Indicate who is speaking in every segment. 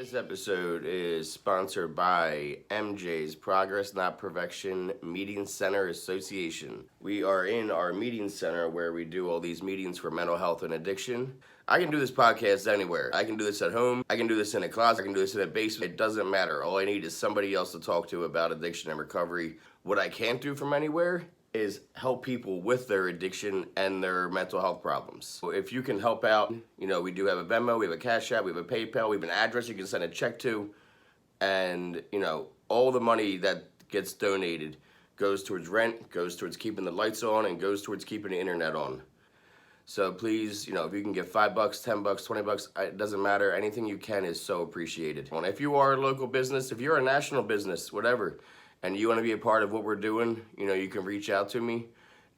Speaker 1: This episode is sponsored by MJ's Progress Not Perfection Meeting Center Association. We are in our meeting center where we do all these meetings for mental health and addiction. I can do this podcast anywhere. I can do this at home. I can do this in a closet. I can do this in a basement. It doesn't matter. All I need is somebody else to talk to about addiction and recovery. What I can't do from anywhere is help people with their addiction and their mental health problems. So if you can help out, we do have a Venmo, we have a Cash App, we have a PayPal, we have an address you can send a check to, and all the money that gets donated goes towards rent, goes towards keeping the lights on, and goes towards keeping the internet on. So please, if you can give $5, $10, $20, it doesn't matter. Anything you can is so appreciated. And if you are a local business, if you're a national business, whatever, and you want to be a part of what we're doing, you can reach out to me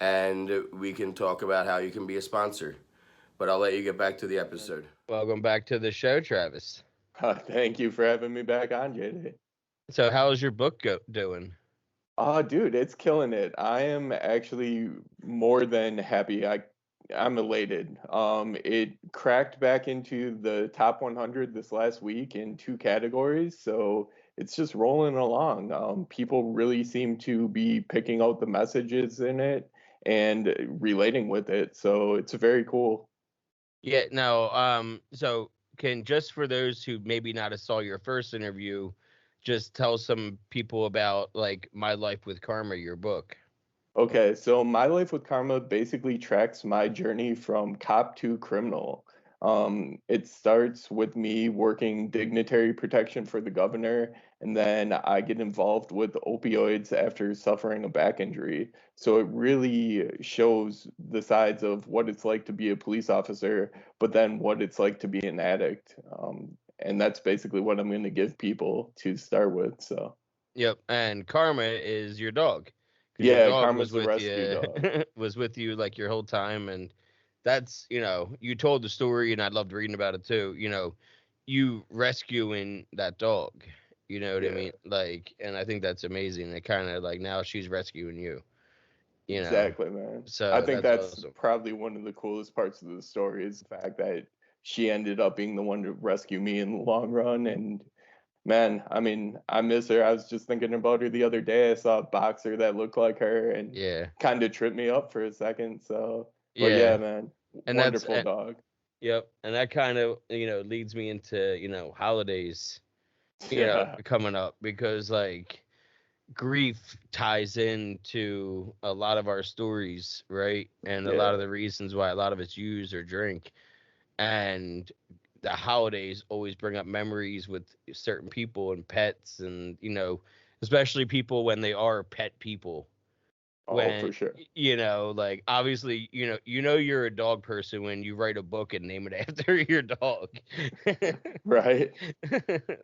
Speaker 1: and we can talk about how you can be a sponsor. But I'll let you get back to the episode.
Speaker 2: Welcome back to the show, Travis.
Speaker 3: Thank you for having me back on, JD.
Speaker 2: So how's your book doing?
Speaker 3: Dude, it's killing it. I am actually more than happy. I'm elated. It cracked back into the top 100 this last week in 2 categories, so it's just rolling along. People really seem to be picking out the messages in it and relating with it, so it's very cool.
Speaker 2: Yeah, no, so just for those who maybe not have saw your first interview, just tell some people about like My Life with Karma, your book.
Speaker 3: Okay, so My Life with Karma basically tracks my journey from cop to criminal. It starts with me working dignitary protection for the governor, and then I get involved with opioids after suffering a back injury. So it really shows the sides of what it's like to be a police officer, but then what it's like to be an addict. And that's basically what I'm going to give people to start with. So.
Speaker 2: Yep, and Karma is your dog. Your
Speaker 3: Yeah,
Speaker 2: dog
Speaker 3: Karma's
Speaker 2: was
Speaker 3: the
Speaker 2: with
Speaker 3: rescue
Speaker 2: you,
Speaker 3: dog.
Speaker 2: was with you like your whole time, and that's you told the story, and I loved reading about it too. You rescuing that dog. You know what I
Speaker 3: Yeah,
Speaker 2: mean? Like, and I think that's amazing. It kind of like now she's rescuing you. You know,
Speaker 3: exactly, man. I
Speaker 2: so
Speaker 3: think
Speaker 2: that's
Speaker 3: that's
Speaker 2: awesome.
Speaker 3: probably one of the coolest parts of the story is the fact that she ended up being the one to rescue me in the long run. And man, I mean, I miss her. I was just thinking about her the other day. I saw a boxer that looked like her and
Speaker 2: Yeah,
Speaker 3: kind of tripped me up for a second. So, but
Speaker 2: yeah,
Speaker 3: yeah, man,
Speaker 2: and that's
Speaker 3: wonderful dog.
Speaker 2: yep, and that kind of leads me into holidays
Speaker 3: Yeah,
Speaker 2: coming up because like grief ties into a lot of our stories, right? And a lot
Speaker 3: yeah,
Speaker 2: of the reasons why a lot of us use or drink. And the holidays always bring up memories with certain people and pets and especially people when they are pet people.
Speaker 3: oh,
Speaker 2: When
Speaker 3: for sure.
Speaker 2: like obviously you're a dog person when you write a book and name it after your dog.
Speaker 3: Right.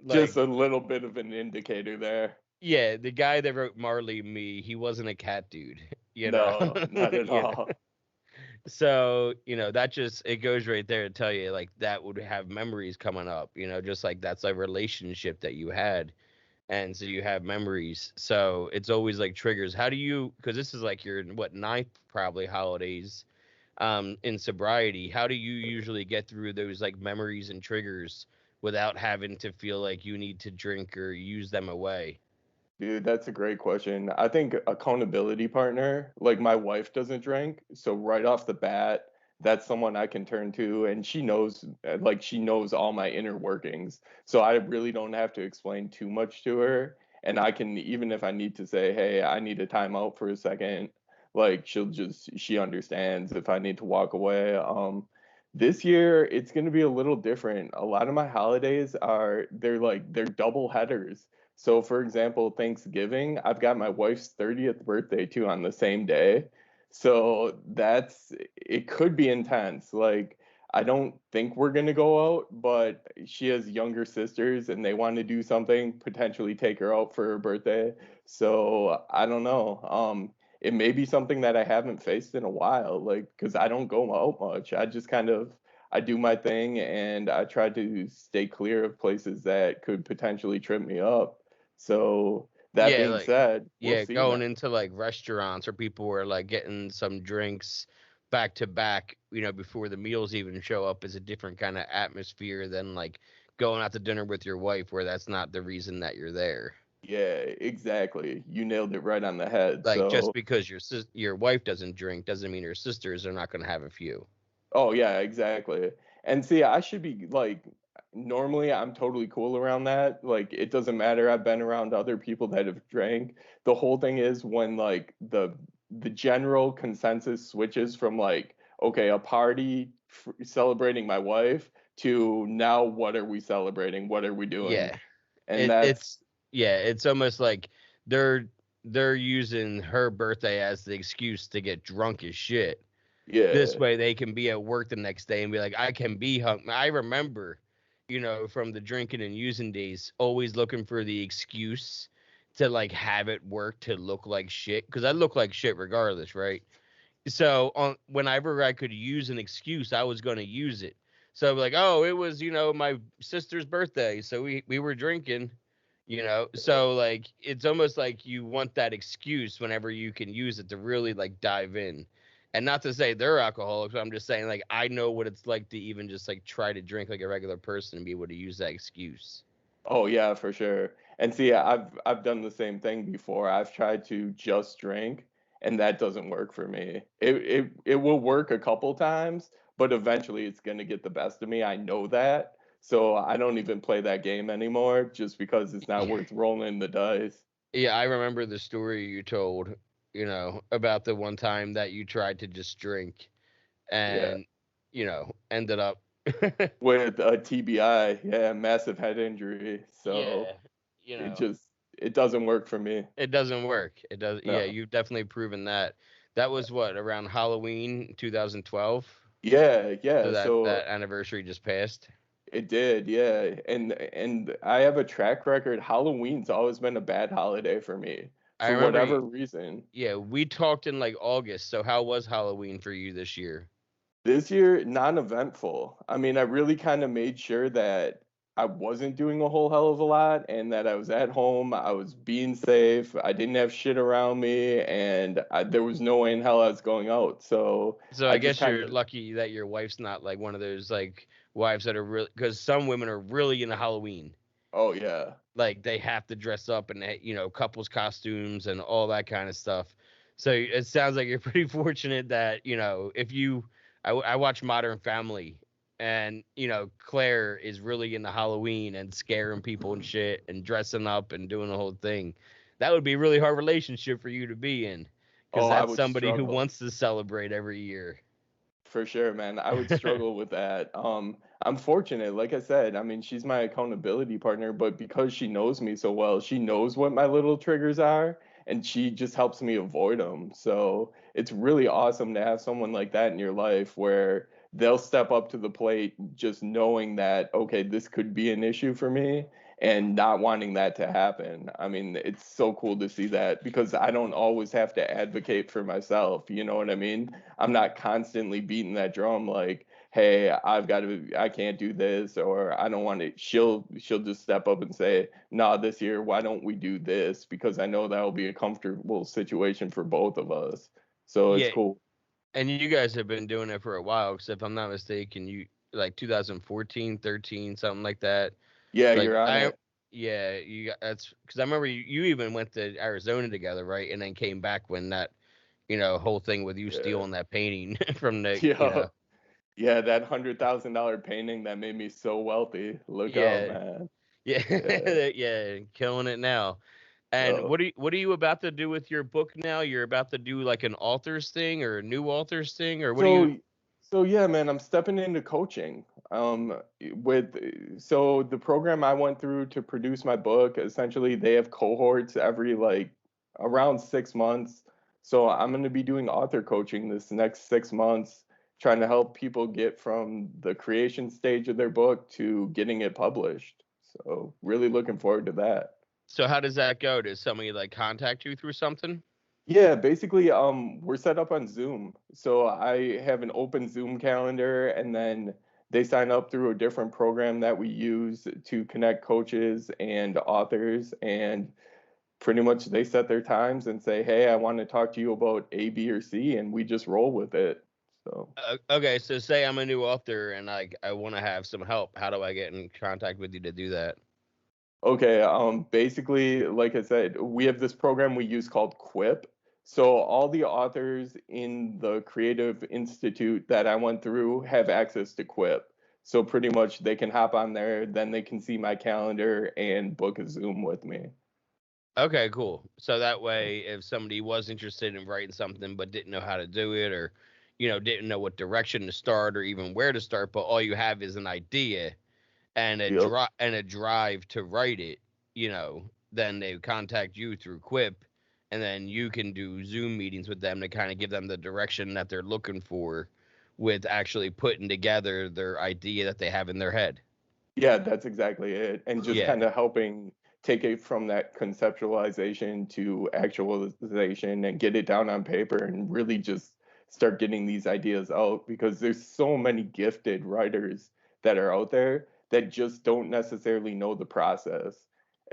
Speaker 3: Just
Speaker 2: Like
Speaker 3: a little bit of an indicator there.
Speaker 2: yeah, the guy that wrote Marley and Me, he wasn't a cat dude,
Speaker 3: No, not at
Speaker 2: you know.
Speaker 3: all.
Speaker 2: So, that just it goes right there to tell you like that would have memories coming up, just like that's a relationship that you had. And so you have memories. So it's always like triggers. How do you because this is like your what ninth probably holidays in sobriety. How do you usually get through those like memories and triggers without having to feel like you need to drink or use them away?
Speaker 3: Dude, that's a great question. I think accountability partner, like my wife doesn't drink, so right off the bat, that's someone I can turn to, and she knows all my inner workings. So I really don't have to explain too much to her, and I can even if I need to say, "Hey, I need a timeout for a second," like she understands if I need to walk away. This year it's going to be a little different. A lot of my holidays they're double headers. So, for example, Thanksgiving, I've got my wife's 30th birthday too on the same day. So it could be intense. Like, I don't think we're going to go out, but she has younger sisters and they want to do something, potentially take her out for her birthday. So, I don't know. It may be something that I haven't faced in a while, like, because I don't go out much. I do my thing and I try to stay clear of places that could potentially trip me up. So that
Speaker 2: Yeah,
Speaker 3: being
Speaker 2: like
Speaker 3: said, we'll
Speaker 2: yeah,
Speaker 3: see, man.
Speaker 2: going into like restaurants or people were like getting some drinks back to back, before the meals even show up is a different kind of atmosphere than like going out to dinner with your wife where that's not the reason that you're there.
Speaker 3: Yeah, exactly. You nailed it right on the head.
Speaker 2: Like just
Speaker 3: So,
Speaker 2: because your wife doesn't drink doesn't mean her sisters are not going to have a few.
Speaker 3: oh yeah, exactly. And see, I should be like, normally I'm totally cool around that. Like, it doesn't matter. I've been around other people that have drank. The whole thing is when like the general consensus switches from like, okay, a party celebrating my wife to now what are we celebrating? What are we doing?
Speaker 2: Yeah.
Speaker 3: And
Speaker 2: It
Speaker 3: that's
Speaker 2: it's yeah, it's almost like they're they're using her birthday as the excuse to get drunk as shit. This
Speaker 3: yeah,
Speaker 2: way they can be at work the next day and be like, I can be hung. I remember, from the drinking and using days, always looking for the excuse to like have it work to look like shit. Because I look like shit regardless, right? So on whenever I could use an excuse, I was gonna use it. So like, oh, it was, my sister's birthday. So we were drinking. So like it's almost like you want that excuse whenever you can use it to really like dive in. And not to say they're alcoholics, but I'm just saying like I know what it's like to even just like try to drink like a regular person and be able to use that excuse.
Speaker 3: oh yeah, for sure. And see, I've done the same thing before. I've tried to just drink, and that doesn't work for me. It will work a couple times, but eventually it's gonna get the best of me. I know that. So I don't even play that game anymore just because it's not worth rolling the dice.
Speaker 2: Yeah, I remember the story you told, about the one time that you tried to just drink
Speaker 3: Yeah.
Speaker 2: and, ended up.
Speaker 3: With a TBI, yeah, massive head injury. So
Speaker 2: Yeah, you
Speaker 3: it
Speaker 2: know,
Speaker 3: just it doesn't work for me.
Speaker 2: it doesn't work. It does. Yeah,
Speaker 3: No.
Speaker 2: you've definitely proven that. That was what, around Halloween 2012.
Speaker 3: Yeah,
Speaker 2: So
Speaker 3: yeah.
Speaker 2: that
Speaker 3: So
Speaker 2: anniversary just passed.
Speaker 3: it did, yeah. And I have a track record. Halloween's always been a bad holiday for me
Speaker 2: I
Speaker 3: for
Speaker 2: remember.
Speaker 3: whatever reason.
Speaker 2: Yeah, we talked in like August. So how was Halloween for you this year?
Speaker 3: This year, non-eventful. I mean, I really kind of made sure that I wasn't doing a whole hell of a lot and that I was at home, I was being safe, I didn't have shit around me, and there was no way in hell I was going out. So
Speaker 2: So
Speaker 3: I
Speaker 2: I
Speaker 3: just
Speaker 2: guess
Speaker 3: kind
Speaker 2: you're
Speaker 3: of,
Speaker 2: lucky that your wife's not like one of those like wives that are really, because some women are really into Halloween.
Speaker 3: oh yeah.
Speaker 2: Like they have to dress up and couples costumes and all that kind of stuff. So it sounds like you're pretty fortunate that if you I watch Modern Family, and Claire is really into Halloween and scaring people and shit and dressing up and doing the whole thing. That would be a really hard relationship for you to be in, because
Speaker 3: Oh, I
Speaker 2: that's
Speaker 3: would
Speaker 2: somebody who
Speaker 3: struggle.
Speaker 2: wants to celebrate every year.
Speaker 3: For sure, man. I would struggle with that. I'm fortunate, like I said. I mean, she's my accountability partner, but because she knows me so well, she knows what my little triggers are, and she just helps me avoid them. So it's really awesome to have someone like that in your life where they'll step up to the plate just knowing that, okay, this could be an issue for me and not wanting that to happen. I mean, it's so cool to see that because I don't always have to advocate for myself. You know what I mean? I'm not constantly beating that drum like, hey, I can't do this, or I don't want to. She'll just step up and say, nah, this year, why don't we do this? Because I know that'll be a comfortable situation for both of us. So it's
Speaker 2: Yeah,
Speaker 3: cool.
Speaker 2: and you guys have been doing it for a while, because if I'm not mistaken, you like 2014, 13, something like that.
Speaker 3: Yeah,
Speaker 2: Like
Speaker 3: you're on
Speaker 2: I,
Speaker 3: it.
Speaker 2: yeah, you got that's because I remember you even went to Arizona together, right? And then came back when that whole thing with you
Speaker 3: Yeah.
Speaker 2: stealing that painting from the
Speaker 3: Yeah. Yeah, that $100,000 painting that made me so wealthy. Look out,
Speaker 2: yeah,
Speaker 3: man.
Speaker 2: yeah,
Speaker 3: Yeah.
Speaker 2: yeah, killing it now. And
Speaker 3: Yo.
Speaker 2: what are you about to do with your book now? You're about to do like an authors thing or a new authors thing, or what do you?
Speaker 3: So, so yeah, man, I'm stepping into coaching. With so the program I went through to produce my book, essentially they have cohorts every like around 6 months. So I'm going to be doing author coaching this next 6 months, trying to help people get from the creation stage of their book to getting it published. So really looking forward to that.
Speaker 2: So how does that go? Does somebody like contact you through something?
Speaker 3: Yeah, basically, we're set up on Zoom. So I have an open Zoom calendar, and then they sign up through a different program that we use to connect coaches and authors. And pretty much they set their times and say, hey, I want to talk to you about A, B, or C, and we just roll with it. So
Speaker 2: Okay, so say I'm a new author and I want to have some help. How do I get in contact with you to do that?
Speaker 3: okay, basically, like I said, we have this program we use called Quip. So all the authors in the Creative Institute that I went through have access to Quip. So pretty much they can hop on there, then they can see my calendar and book a Zoom with me.
Speaker 2: Okay, cool. So that way, if somebody was interested in writing something but didn't know how to do it, or didn't know what direction to start or even where to start, but all you have is an idea and
Speaker 3: Yep.
Speaker 2: a drive to write it, then they contact you through Quip, and then you can do Zoom meetings with them to kind of give them the direction that they're looking for, with actually putting together their idea that they have in their head.
Speaker 3: Yeah, that's exactly it. And just
Speaker 2: Yeah.
Speaker 3: kind of helping take it from that conceptualization to actualization and get it down on paper and really just start getting these ideas out, because there's so many gifted writers that are out there that just don't necessarily know the process.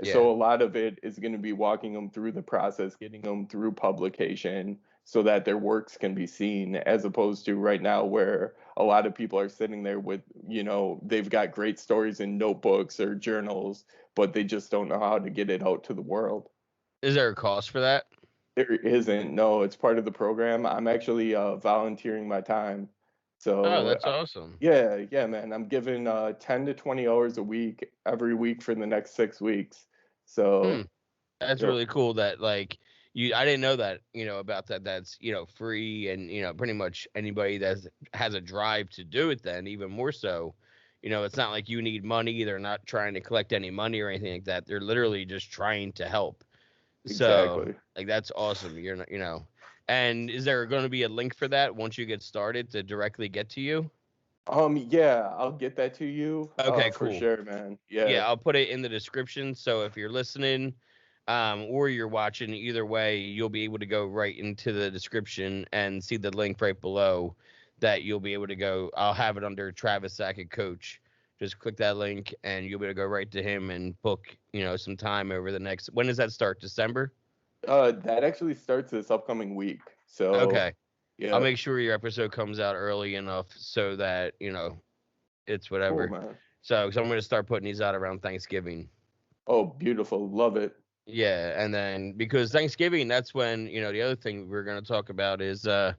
Speaker 2: Yeah.
Speaker 3: So a lot of it is going to be walking them through the process, getting them through publication so that their works can be seen, as opposed to right now where a lot of people are sitting there with, they've got great stories in notebooks or journals, but they just don't know how to get it out to the world.
Speaker 2: Is there a cost for that?
Speaker 3: There isn't. No, it's part of the program. I'm actually volunteering my time.
Speaker 2: Oh,
Speaker 3: So,
Speaker 2: that's awesome.
Speaker 3: yeah, yeah, man. I'm given 10 to 20 hours a week every week for the next 6 weeks.
Speaker 2: Hmm.
Speaker 3: So,
Speaker 2: That's
Speaker 3: yep.
Speaker 2: really cool that like I didn't know that, about that. That's, free, and, pretty much anybody that has a drive to do it, then even more so, it's not like you need money. They're not trying to collect any money or anything like that. They're literally just trying to help. So,
Speaker 3: Exactly.
Speaker 2: like, that's awesome. You're not, and is there going to be a link for that once you get started to directly get to you?
Speaker 3: Yeah, I'll get that to you
Speaker 2: Okay,
Speaker 3: for
Speaker 2: cool.
Speaker 3: sure, man. Yeah.
Speaker 2: Yeah, I'll put it in the description. So if you're listening, or you're watching, either way, you'll be able to go right into the description and see the link right below that you'll be able to go. I'll have it under Travis Sackett Coach. Just click that link and you'll be able to go right to him and book, some time over the next. When does that start? December?
Speaker 3: That actually starts this upcoming week. So,
Speaker 2: Okay. I'll
Speaker 3: yeah,
Speaker 2: make sure your episode comes out early enough so that, it's
Speaker 3: cool,
Speaker 2: whatever.
Speaker 3: man.
Speaker 2: So I'm going to start putting these out around Thanksgiving.
Speaker 3: Oh, beautiful. Love it.
Speaker 2: Yeah, and then because Thanksgiving, that's when, the other thing we're going to talk about is the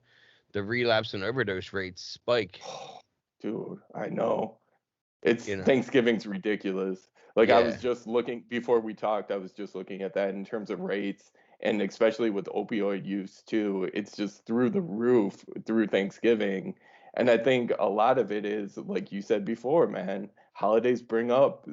Speaker 2: relapse and overdose rates spike,
Speaker 3: Dude, I know. It's
Speaker 2: you know.
Speaker 3: Thanksgiving's ridiculous. Like I was
Speaker 2: Yeah.
Speaker 3: just looking before we talked, I was just looking at that in terms of rates, and especially with opioid use too. It's just through the roof through Thanksgiving. And I think a lot of it is like you said before, man, holidays bring up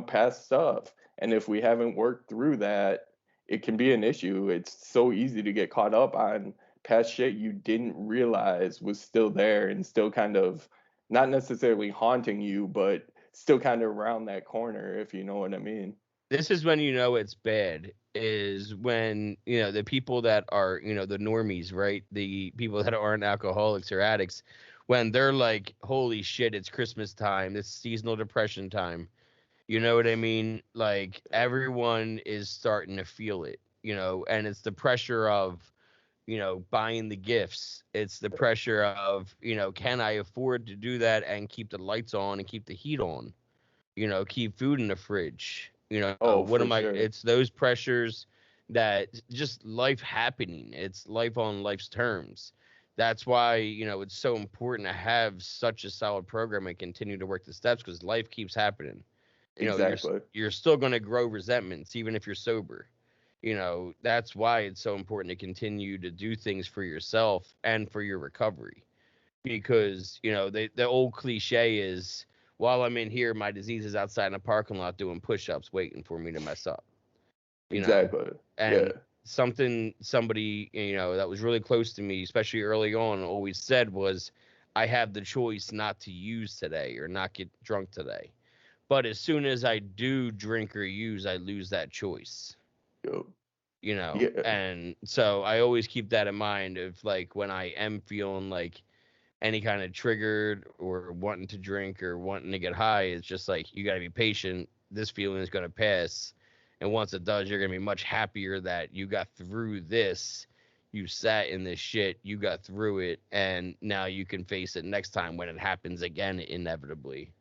Speaker 3: past stuff. And if we haven't worked through that, it can be an issue. It's so easy to get caught up on past shit you didn't realize was still there and still kind of not necessarily haunting you, but still kind of around that corner, if you know what I mean.
Speaker 2: This is when it's bad, is when, the people that are, the normies, right? The people that aren't alcoholics or addicts, when they're like, holy shit, it's Christmas time, it's seasonal depression time. You know what I mean? Like everyone is starting to feel it, and it's the pressure of, buying the gifts. It's the pressure of, can I afford to do that and keep the lights on and keep the heat on? Keep food in the fridge.
Speaker 3: Oh,
Speaker 2: What
Speaker 3: for
Speaker 2: am I?
Speaker 3: sure.
Speaker 2: It's those pressures that just life happening. It's life on life's terms. That's why, it's so important to have such a solid program and continue to work the steps, because life keeps happening.
Speaker 3: Exactly.
Speaker 2: You're still going to grow resentments even if you're sober. That's why it's so important to continue to do things for yourself and for your recovery, because the old cliche is, while I'm in here, my disease is outside in a parking lot doing push-ups waiting for me to mess up. you know
Speaker 3: Exactly. Yeah.
Speaker 2: and somebody, that was really close to me, especially early on, always said was, I have the choice not to use today or not get drunk today, but as soon as I do drink or use, I lose that choice.
Speaker 3: Yep. Yeah.
Speaker 2: And so I always keep that in mind, of like when I am feeling like any kind of triggered or wanting to drink or wanting to get high, it's just like, you got to be patient. This feeling is going to pass, and once it does, you're going to be much happier that you got through this. you sat in this shit, you got through it, and now you can face it next time when it happens again, inevitably.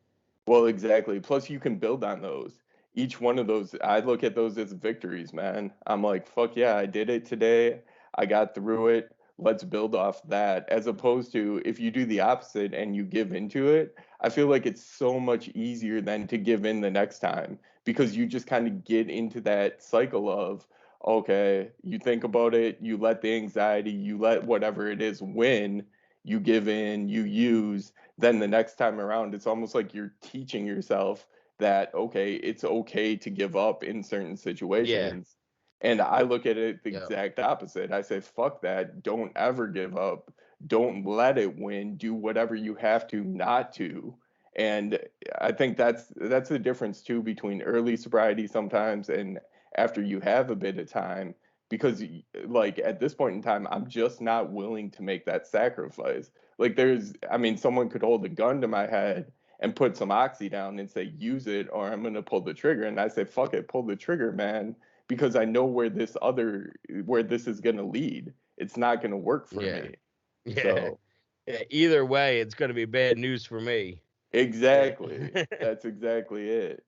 Speaker 3: Well, exactly. Plus, you can build on those. Each one of those, I look at those as victories, man. I'm like, fuck yeah, I did it today. I got through it. Let's build off that. As opposed to if you do the opposite and you give into it, I feel like it's so much easier than to give in the next time because you just kind of get into that cycle of, okay, you think about it, you let the anxiety, you let whatever it is win, you give in, you use, then the next time around, it's almost like you're teaching yourself that, okay, it's okay to give up in certain
Speaker 2: Yeah.
Speaker 3: situations. And I look at it the
Speaker 2: Yep.
Speaker 3: exact opposite. I say, fuck that. Don't ever give up. Don't let it win. Do whatever you have to not to. And I think that's the difference too between early sobriety sometimes and after you have a bit of time because like at this point in time I'm just not willing to make that sacrifice. Like I mean, someone could hold a gun to my head and put some oxy down and say, use it or I'm going to pull the trigger. And I say, fuck it, pull the trigger, man, because I know where this is going to lead. It's not going to work for
Speaker 2: Yeah.
Speaker 3: me.
Speaker 2: Yeah.
Speaker 3: So,
Speaker 2: Yeah. Either way, it's going to be bad news for me. Yeah.
Speaker 3: exactly. That's exactly it.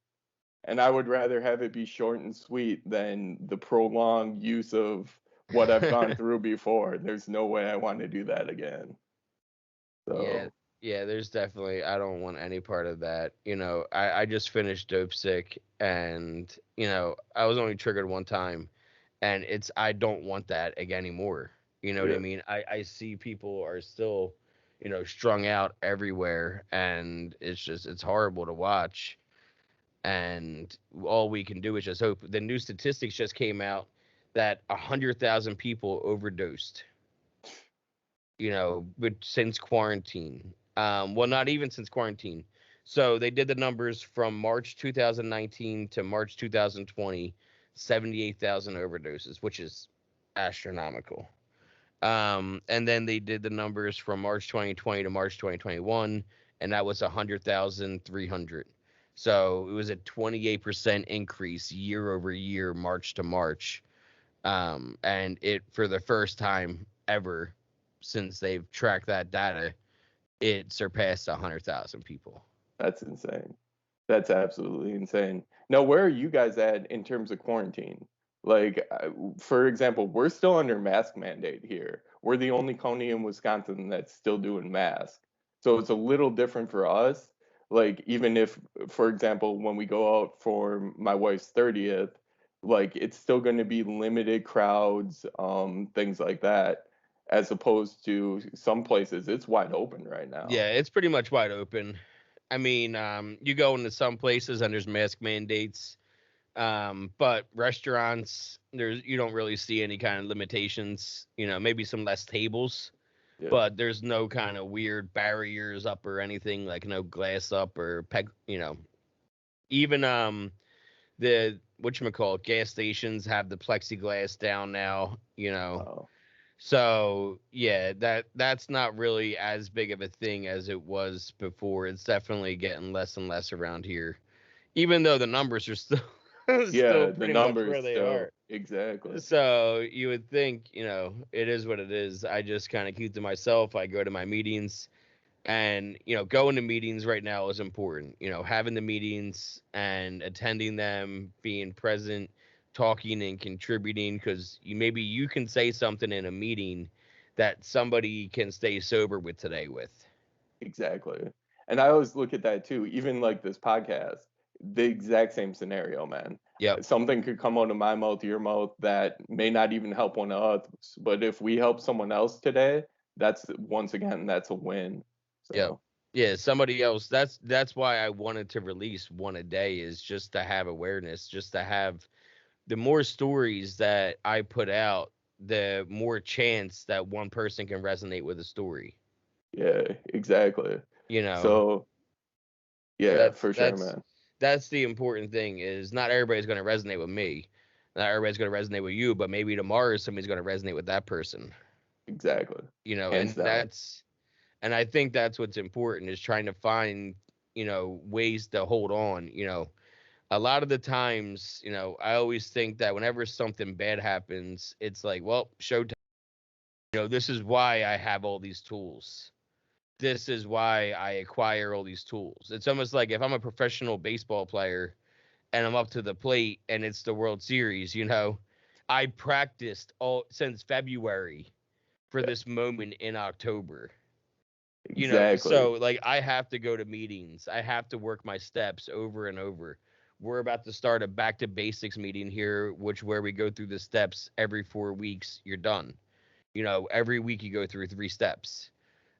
Speaker 3: And I would rather have it be short and sweet than the prolonged use of what I've gone through before. There's no way I want to do that again.
Speaker 2: Yeah,
Speaker 3: So,
Speaker 2: yeah, there's definitely I don't want any part of that. I just finished Dope Sick and, I was only triggered one time and I don't want that again anymore. You know what I
Speaker 3: yeah.
Speaker 2: mean? I see people are still, strung out everywhere and it's horrible to watch. And all we can do is just hope. The new statistics just came out that 100,000 people overdosed, but since quarantine. Well, not even since quarantine. So they did the numbers from March 2019 to March 2020, 78,000 overdoses, which is astronomical. And then they did the numbers from March 2020 to March 2021, and that was 100,300. So it was a 28% increase year over year, March to March. And it, for the first time ever since they've tracked that data, it surpassed 100,000 people.
Speaker 3: That's insane. That's absolutely insane. Now, where are you guys at in terms of quarantine? Like, for example, we're still under mask mandate here. We're the only county in Wisconsin that's still doing masks. So it's a little different for us. Like, even if, for example, when we go out for my wife's 30th, like, it's still going to be limited crowds, things like that, as opposed to some places, it's wide open right now.
Speaker 2: Yeah, it's pretty much wide open. I mean, you go into some places and there's mask mandates, but restaurants, you don't really see any kind of limitations. Maybe some less tables,
Speaker 3: Yeah.
Speaker 2: but there's no kind of weird barriers up or anything, like no glass up or peg. Even the whatchamacallit, gas stations have the plexiglass down now.
Speaker 3: Oh,
Speaker 2: So yeah, that's not really as big of a thing as it was before. It's definitely getting less and less around here, even though the numbers are still still
Speaker 3: yeah, the
Speaker 2: pretty much
Speaker 3: numbers
Speaker 2: where they
Speaker 3: still
Speaker 2: are.
Speaker 3: exactly.
Speaker 2: So you would think, it is what it is. I just kind of keep to myself. I go to my meetings, and going to meetings right now is important. Having the meetings and attending them, being present, talking and contributing, because maybe you can say something in a meeting that somebody can stay sober with today with.
Speaker 3: Exactly. And I always look at that too, even like this podcast, the exact same scenario, man.
Speaker 2: Yep.
Speaker 3: Something could come out of my mouth, your mouth, that may not even help one of us. But if we help someone else today, that's once again, that's a win.
Speaker 2: Yep.
Speaker 3: So,
Speaker 2: Yeah, somebody else. That's why I wanted to release one a day, is just to have awareness, just to have the more stories that I put out, the more chance that one person can resonate with a story.
Speaker 3: yeah, exactly.
Speaker 2: You know,
Speaker 3: So, yeah,
Speaker 2: that's
Speaker 3: for sure,
Speaker 2: that's
Speaker 3: man.
Speaker 2: that's the important thing, is not everybody's going to resonate with me. Not everybody's going to resonate with you, but maybe tomorrow somebody's going to resonate with that person.
Speaker 3: Exactly.
Speaker 2: And
Speaker 3: Hands down.
Speaker 2: and I think that's what's important, is trying to find, ways to hold on. A lot of the times, I always think that whenever something bad happens, it's like, well, showtime. This is why I have all these tools. This is why I acquire all these tools. It's almost like if I'm a professional baseball player and I'm up to the plate and it's the World Series, I practiced all since February for
Speaker 3: Yeah,
Speaker 2: this moment in October.
Speaker 3: exactly.
Speaker 2: So like I have to go to meetings. I have to work my steps over and over. We're about to start a back to basics meeting here, where we go through the steps every 4 weeks. You're done. Every week you go through 3 steps,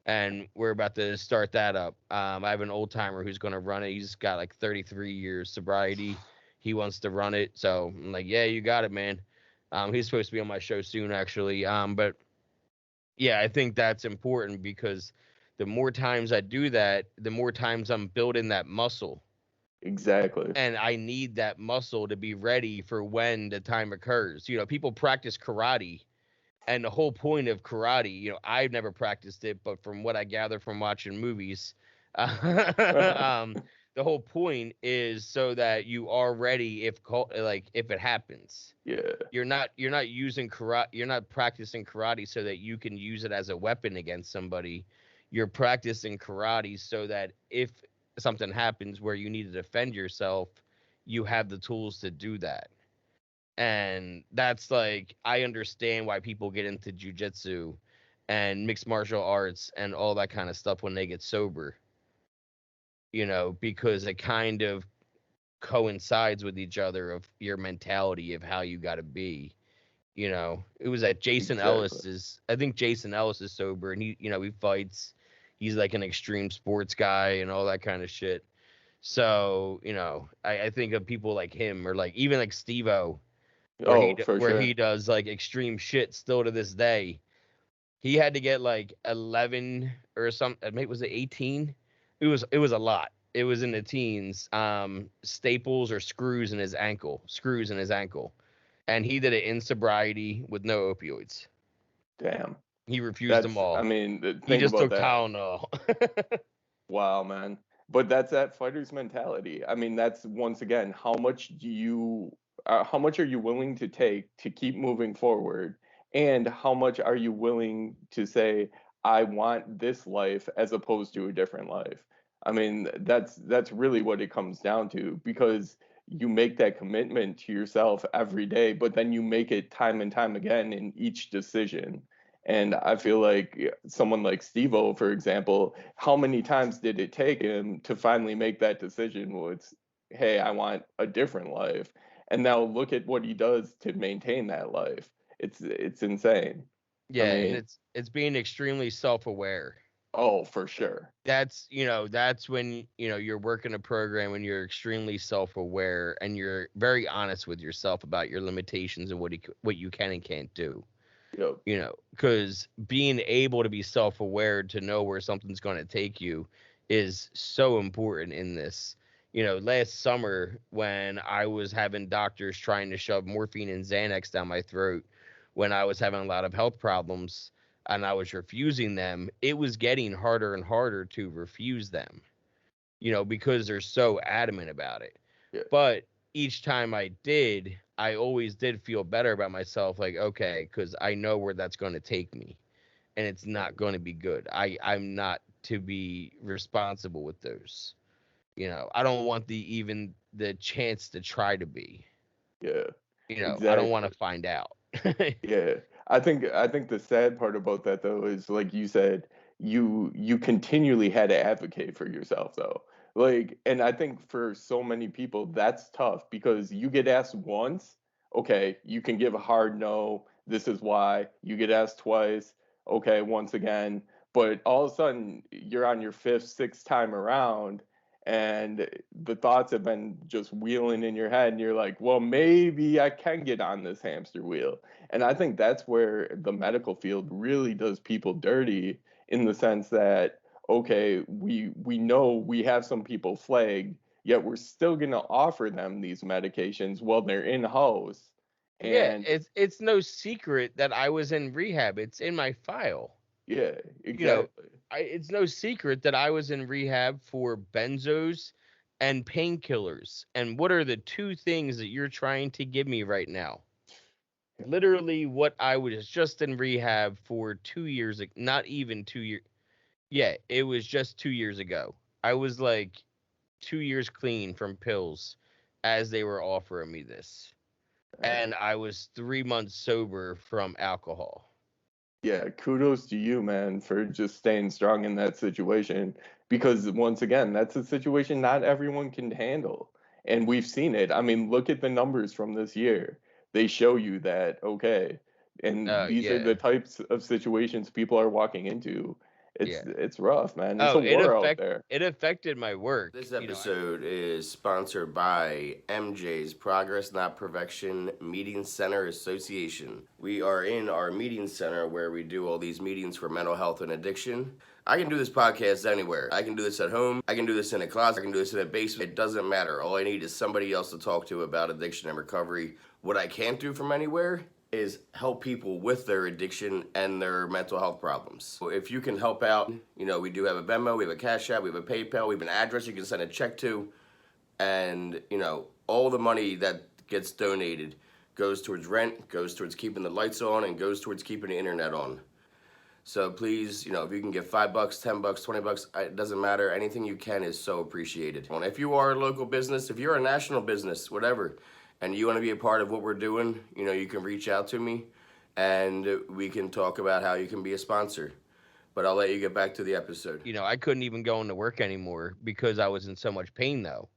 Speaker 2: and we're about to start that up. I have an old timer who's going to run it. He's got like 33 years sobriety. He wants to run it, so I'm like, yeah, you got it, man. He's supposed to be on my show soon, actually. But yeah, I think that's important because the more times I do that, the more times I'm building that muscle.
Speaker 3: Exactly.
Speaker 2: And I need that muscle to be ready for when the time occurs. People practice karate, and the whole point of karate, I've never practiced it, but from what I gather from watching movies, the whole point is so that you are ready if it happens.
Speaker 3: Yeah,
Speaker 2: You're not using karate. You're not practicing karate so that you can use it as a weapon against somebody. You're practicing karate so that if something happens where you need to defend yourself, you have the tools to do that. And that's like I understand why people get into jujitsu and mixed martial arts and all that kind of stuff when they get sober. Because it kind of coincides with each other of your mentality of how you got to be. It was at Jason
Speaker 3: exactly.
Speaker 2: Ellis's. I think Jason Ellis is sober, and he fights. He's like an extreme sports guy and all that kind of shit. So I think of people like him or like even like Steve-O,
Speaker 3: Oh, for
Speaker 2: where he
Speaker 3: sure.
Speaker 2: does like extreme shit still to this day. He had to get like 11 or something. Maybe was it 18? It was a lot. It was in the teens. Staples or screws in his ankle, and he did it in sobriety with no opioids.
Speaker 3: Damn.
Speaker 2: He refused them
Speaker 3: That's, I
Speaker 2: all.
Speaker 3: mean,
Speaker 2: He
Speaker 3: think
Speaker 2: just
Speaker 3: about
Speaker 2: took
Speaker 3: that.
Speaker 2: Tylenol.
Speaker 3: Wow, man. But that's that fighter's mentality. I mean, that's once again, how much are you willing to take to keep moving forward? And how much are you willing to say, I want this life as opposed to a different life? I mean, that's really what it comes down to because you make that commitment to yourself every day, but then you make it time and time again in each decision. And I feel like someone like Steve-O, for example, how many times did it take him to finally make that decision? Well, it's, hey, I want a different life. And now look at what he does to maintain that life. It's insane. I
Speaker 2: Yeah, and
Speaker 3: mean,
Speaker 2: it's being extremely self-aware.
Speaker 3: oh, for sure.
Speaker 2: That's when you're working a program and you're extremely self-aware and you're very honest with yourself about your limitations and what you can and can't do.
Speaker 3: Yep.
Speaker 2: Because being able to be self-aware to know where something's going to take you is so important in this. Last summer when I was having doctors trying to shove morphine and Xanax down my throat when I was having a lot of health problems and I was refusing them, it was getting harder and harder to refuse them, because they're so adamant about it.
Speaker 3: Yeah.
Speaker 2: But each time I did, I always did feel better about myself. Like, okay, because I know where that's going to take me, and it's not going to be good. I'm not to be responsible with those. I don't want even the chance to try to be.
Speaker 3: Yeah.
Speaker 2: I don't want
Speaker 3: Exactly.
Speaker 2: to find out.
Speaker 3: Yeah. I think the sad part about that though is like you said, you continually had to advocate for yourself though. Like, and I think for so many people that's tough because you get asked once, okay, you can give a hard no, this is why. You get asked twice, okay, once again, but all of a sudden you're on your fifth, sixth time around and the thoughts have been just wheeling in your head and you're like, well, maybe I can get on this hamster wheel. And I think that's where the medical field really does people dirty in the sense that, okay, we know we have some people flagged, yet we're still going to offer them these medications while they're in house.
Speaker 2: Yeah,
Speaker 3: And
Speaker 2: it's no secret that I was in rehab. It's in my file.
Speaker 3: yeah,
Speaker 2: you know,
Speaker 3: exactly.
Speaker 2: it's no secret that I was in rehab for benzos and painkillers. And what are the two things that you're trying to give me right now? literally what I was just in rehab for 2 years, not even 2 years. Yeah, it was just 2 years ago. I was like 2 years clean from pills as they were offering me this. And I was 3 months sober from alcohol.
Speaker 3: Yeah, kudos to you, man, for just staying strong in that situation. Because once again, that's a situation not everyone can handle. And we've seen it. I mean, look at the numbers from this year. They show you that, okay, and these are
Speaker 2: Yeah,
Speaker 3: the types of situations people are walking into.
Speaker 2: yeah.
Speaker 3: It's rough, man. It's
Speaker 2: Oh,
Speaker 3: a war out there.
Speaker 2: it affected my work.
Speaker 1: This episode is sponsored by MJ's Progress Not Perfection Meeting Center Association. We are in our meeting center where we do all these meetings for mental health and addiction. I can do this podcast anywhere. I can do this at home. I can do this in a closet. I can do this in a basement. It doesn't matter. All I need is somebody else to talk to about addiction and recovery. What I can't do from anywhere is help people with their addiction and their mental health problems. So if you can help out, we do have a Venmo, we have a Cash App, we have a PayPal, we have an address you can send a check to, and all the money that gets donated goes towards rent, goes towards keeping the lights on, and goes towards keeping the internet on. So please, if you can give $5, $10, $20, it doesn't matter. Anything you can is so appreciated. And if you are a local business, if you're a national business, whatever, and you want to be a part of what we're doing, you can reach out to me and we can talk about how you can be a sponsor. But I'll let you get back to the episode.
Speaker 2: I couldn't even go into work anymore because I was in so much pain, though.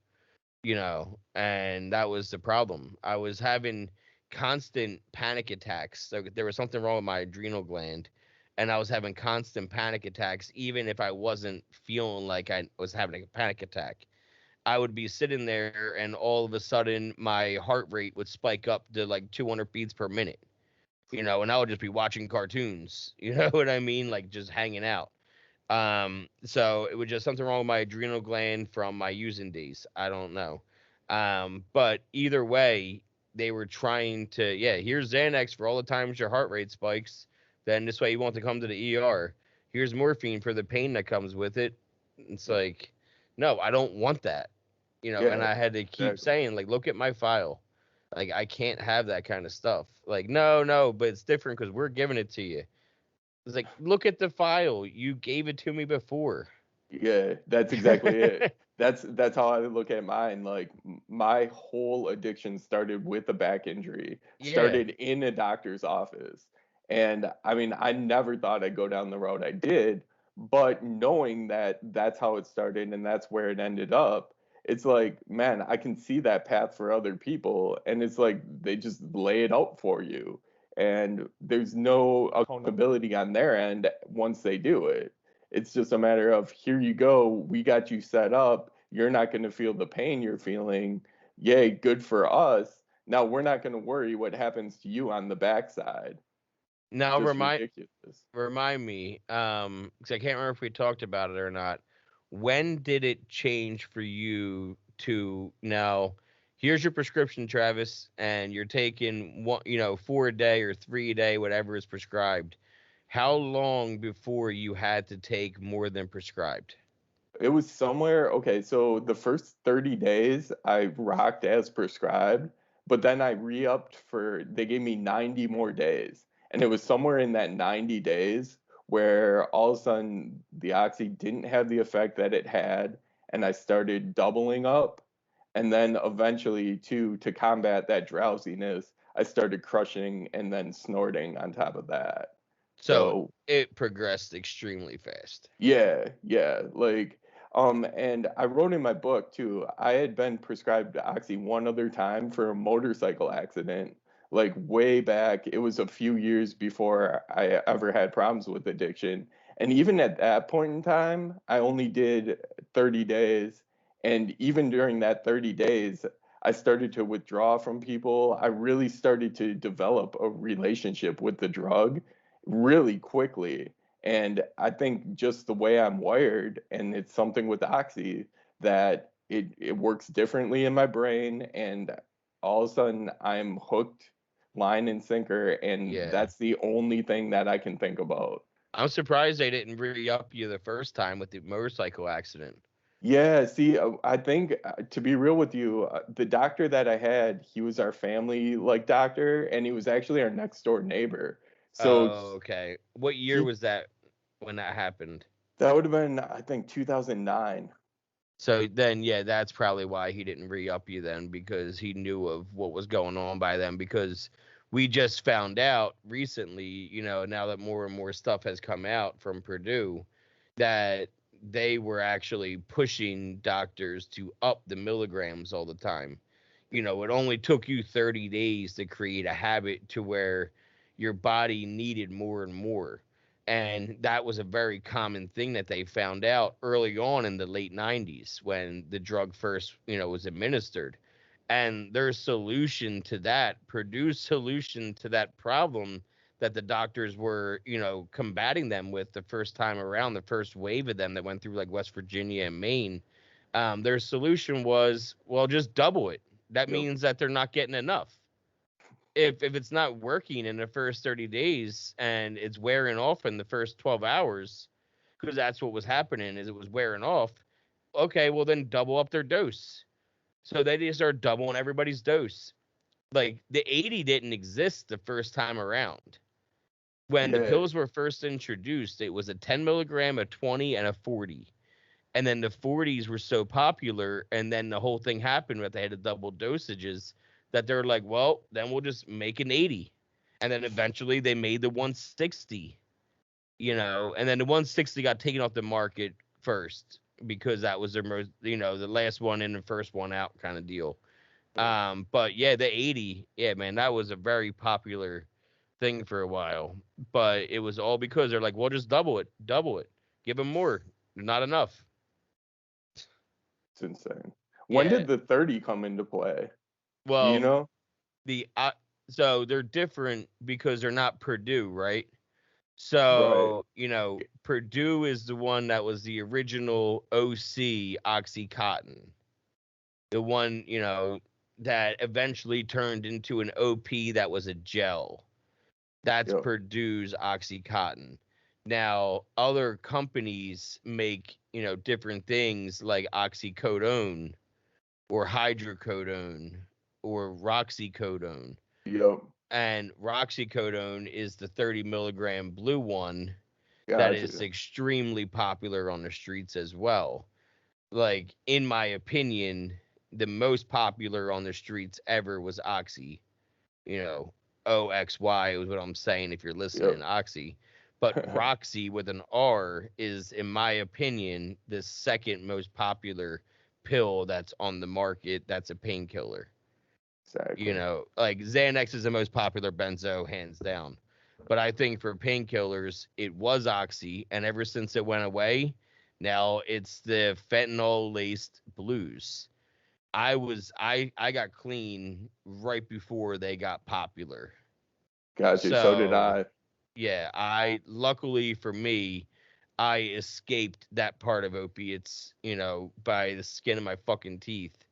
Speaker 2: And that was the problem. I was having constant panic attacks. So there was something wrong with my adrenal gland, and I was having constant panic attacks, even if I wasn't feeling like I was having a panic attack. I would be sitting there, and all of a sudden, my heart rate would spike up to like 200 beats per minute, and I would just be watching cartoons, you know what I mean? Like just hanging out. So it was just something wrong with my adrenal gland from my using days. I don't know. But either way, they were trying to, yeah, here's Xanax for all the times your heart rate spikes. Then this way you want to come to the ER. Here's morphine for the pain that comes with it. It's like, no, I don't want that. And
Speaker 3: Yeah,
Speaker 2: I had to keep
Speaker 3: exactly.
Speaker 2: saying, like, look at my file. Like, I can't have that kind of stuff. Like, no, but it's different because we're giving it to you. It's like, look at the file. You gave it to me before.
Speaker 3: Yeah, that's exactly it. That's how I look at mine. Like my whole addiction started with a back injury.
Speaker 2: Yeah.
Speaker 3: Started in a doctor's office. And I mean, I never thought I'd go down the road I did, but knowing that that's how it started and that's where it ended up, it's like, man, I can see that path for other people and it's like they just lay it out for you. And there's no accountability on their end once they do it. It's just a matter of here you go, we got you set up. You're not going to feel the pain you're feeling. Yay, good for us. Now we're not going to worry what happens to you on the backside.
Speaker 2: Now
Speaker 3: Just ridiculous.
Speaker 2: remind me, because I can't remember if we talked about it or not. When did it change for you to now? Here's your prescription, Travis, and you're taking one, 4 a day or 3 a day, whatever is prescribed. How long before you had to take more than prescribed?
Speaker 3: It was somewhere, okay, so the first 30 days I rocked as prescribed, but then I re-upped they gave me 90 more days. And it was somewhere in that 90 days where all of a sudden the oxy didn't have the effect that it had, and I started doubling up. And then eventually to combat that drowsiness, I started crushing and then snorting on top of that.
Speaker 2: So
Speaker 3: So
Speaker 2: it progressed extremely fast.
Speaker 3: yeah. And I wrote in my book too, I had been prescribed Oxy one other time for a motorcycle accident, like way back. It was a few years before I ever had problems with addiction. And even at that point in time, I only did 30 days. And even during that 30 days, I started to withdraw from people. I really started to develop a relationship with the drug really quickly. And I think just the way I'm wired, and it's something with Oxy that it works differently in my brain, and all of a sudden I'm hooked, line and sinker, and
Speaker 2: Yeah.
Speaker 3: that's the only thing that I can think about.
Speaker 2: I'm surprised they didn't re up you the first time with the motorcycle accident.
Speaker 3: Yeah, see, I think to be real with you, the doctor that I had, he was our family like doctor, and he was actually our next door neighbor. So
Speaker 2: Oh, okay. What year
Speaker 3: he
Speaker 2: was that when that happened?
Speaker 3: that would have been, I think, 2009.
Speaker 2: So then, yeah, that's probably why he didn't re-up you then, because he knew of what was going on by then. Because we just found out recently, now that more and more stuff has come out from Purdue, that they were actually pushing doctors to up the milligrams all the time. It only took you 30 days to create a habit to where your body needed more and more. And that was a very common thing that they found out early on in the late 90s when the drug first, was administered. And their solution to that, Purdue's solution to that problem that the doctors were, combating them with the first time around, the first wave of them that went through like West Virginia and Maine, their solution was, well, just double it. That
Speaker 3: Yep.
Speaker 2: means that they're not getting enough. If it's not working in the first 30 days and it's wearing off in the first 12 hours, because that's what was happening, is it was wearing off, okay, well then double up their dose. So they just started doubling everybody's dose. Like the 80 didn't exist the first time around. When the
Speaker 3: Yeah,
Speaker 2: pills were first introduced, it was a 10 milligram, a 20, and a 40. And then the 40s were so popular, and then the whole thing happened that they had to double dosages, that they're like, well, then we'll just make an 80. And then eventually they made the 160, and then the 160 got taken off the market first because that was their most, the last one in the first one out kind of deal.
Speaker 3: yep.
Speaker 2: But yeah, the 80, yeah, man, that was a very popular thing for a while. But it was all because they're like, well, just double it, give them more. Not enough.
Speaker 3: It's insane. When
Speaker 2: Yeah.
Speaker 3: did the 30 come into play? Do you
Speaker 2: Well,
Speaker 3: know?
Speaker 2: the so they're different because they're not Purdue, right?
Speaker 3: Right.
Speaker 2: So, Purdue is the one that was the original OC Oxycodone. The one, that eventually turned into an OP that was a gel. That's
Speaker 3: Yep.
Speaker 2: Purdue's Oxycontin. Now, other companies make, different things like oxycodone or hydrocodone or roxycodone.
Speaker 3: Yep.
Speaker 2: And roxycodone is the 30 milligram blue one that is
Speaker 3: Gotcha.
Speaker 2: extremely popular on the streets as well. Like, in my opinion, the most popular on the streets ever was Oxy, you know, OXY is what I'm saying if you're
Speaker 3: Yep.
Speaker 2: listening, Oxy. But Roxy with an R is, in my opinion, the second most popular pill that's on the market that's a painkiller.
Speaker 3: Exactly.
Speaker 2: Like Xanax is the most popular benzo, hands down. But I think for painkillers, it was Oxy, and ever since it went away, now it's the fentanyl laced blues. I got clean right before they got popular.
Speaker 3: Gotcha. So did
Speaker 2: So
Speaker 3: I.
Speaker 2: yeah, I luckily for me, I escaped that part of opiates, by the skin of my fucking teeth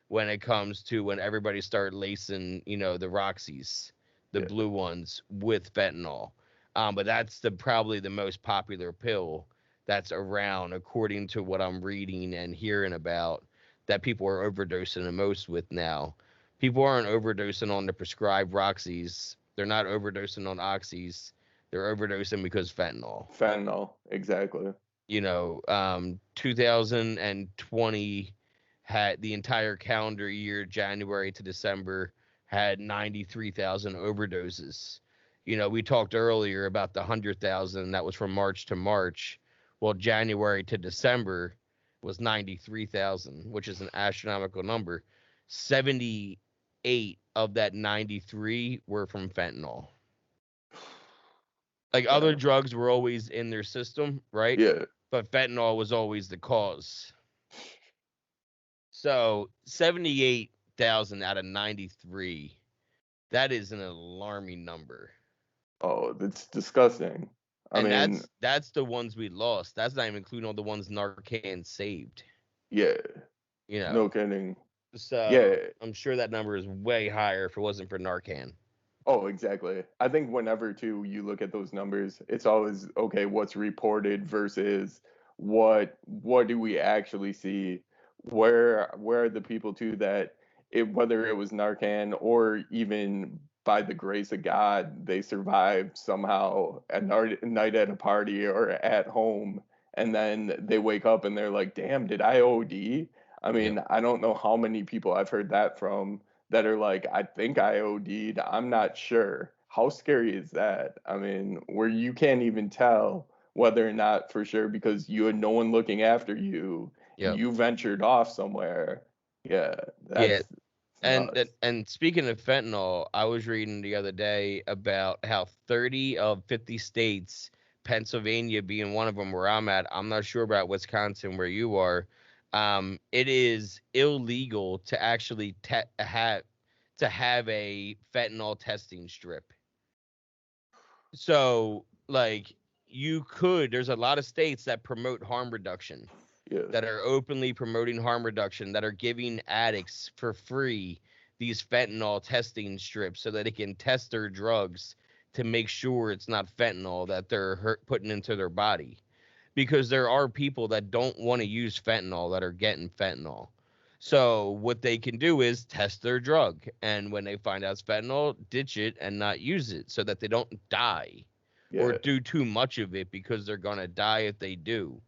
Speaker 2: when it comes to when everybody started lacing, the Roxys, the
Speaker 3: Yeah.
Speaker 2: blue ones with fentanyl. But that's probably the most popular pill that's around, according to what I'm reading and hearing about, that people are overdosing the most with now. People aren't overdosing on the prescribed Roxys. They're not overdosing on Oxys. They're overdosing because fentanyl.
Speaker 3: Fentanyl. Exactly.
Speaker 2: 2020 had the entire calendar year, January to December, had 93,000 overdoses. We talked earlier about the 100,000 that was from March to March. Well, January to December was 93,000, which is an astronomical number. 78 of that 93 were from fentanyl. Like other
Speaker 3: Damn.
Speaker 2: drugs were always in their system, right?
Speaker 3: Yeah.
Speaker 2: But fentanyl was always the cause. So 78,000 out of 93, that is an alarming number.
Speaker 3: Oh, that's disgusting. I
Speaker 2: And
Speaker 3: mean,
Speaker 2: that's the ones we lost. That's not even including all the ones Narcan saved.
Speaker 3: yeah.
Speaker 2: You
Speaker 3: No
Speaker 2: know.
Speaker 3: kidding.
Speaker 2: So
Speaker 3: Yeah.
Speaker 2: I'm sure that number is way higher if it wasn't for Narcan.
Speaker 3: Oh, exactly. I think whenever too you look at those numbers, it's always okay, what's reported versus what do we actually see? Where are the people too that whether it was Narcan or even by the grace of God, they survived somehow at night at a party or at home, and then they wake up and they're like, "Damn, did I OD?" I
Speaker 2: Yep.
Speaker 3: mean, I don't know how many people I've heard that from that are like, "I think I OD'd. I'm not sure." How scary is that? I mean, where you can't even tell whether or not for sure because you had no one looking after you and
Speaker 2: Yep.
Speaker 3: you ventured off somewhere. Yeah,
Speaker 2: Yeah.
Speaker 3: that's
Speaker 2: And
Speaker 3: nuts.
Speaker 2: speaking of fentanyl, I was reading the other day about how 30 of 50 states, Pennsylvania being one of them where I'm at, I'm not sure about Wisconsin where you are, it is illegal to actually have a fentanyl testing strip. So, like, there's a lot of states that promote harm reduction,
Speaker 3: Yeah,
Speaker 2: that are openly promoting harm reduction, that are giving addicts for free these fentanyl testing strips so that they can test their drugs to make sure it's not fentanyl that they're putting into their body. Because there are people that don't want to use fentanyl that are getting fentanyl. So what they can do is test their drug, and when they find out it's fentanyl, ditch it and not use it so that they don't die or
Speaker 3: yeah,
Speaker 2: do too much of it, because they're going to die if they do.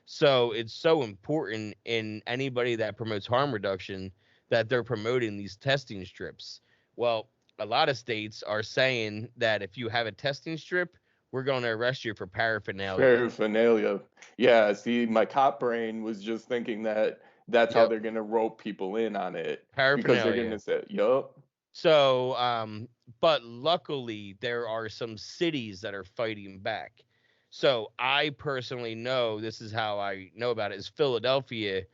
Speaker 2: So it's so important in anybody that promotes harm reduction that they're promoting these testing strips. Well, a lot of states are saying that if you have a testing strip, we're going to arrest you for paraphernalia.
Speaker 3: paraphernalia. Yeah, see, my cop brain was just thinking that that's how
Speaker 2: Yep,
Speaker 3: they're gonna rope people in on it because they're
Speaker 2: paraphernalia.
Speaker 3: gonna say, "Yup,
Speaker 2: So, but luckily there are some cities that are fighting back. So I personally know, this is how I know about it, is Philadelphia.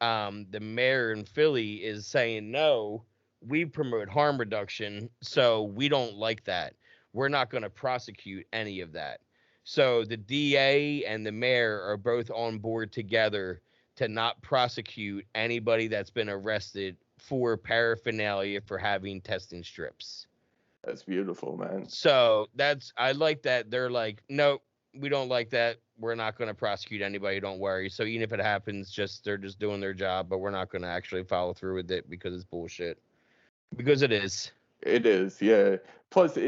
Speaker 2: The mayor in Philly is saying, no, we promote harm reduction, so we don't like that. We're not going to prosecute any of that. So the DA and the mayor are both on board together to not prosecute anybody that's been arrested for paraphernalia for having testing strips.
Speaker 3: that's beautiful, man."
Speaker 2: So I like that they're like, nope, we don't like that. We're not going to prosecute anybody. Don't worry. So even if it happens, they're just doing their job, but we're not going to actually follow through with it because it's bullshit. Because it is.
Speaker 3: It is, yeah. Plus,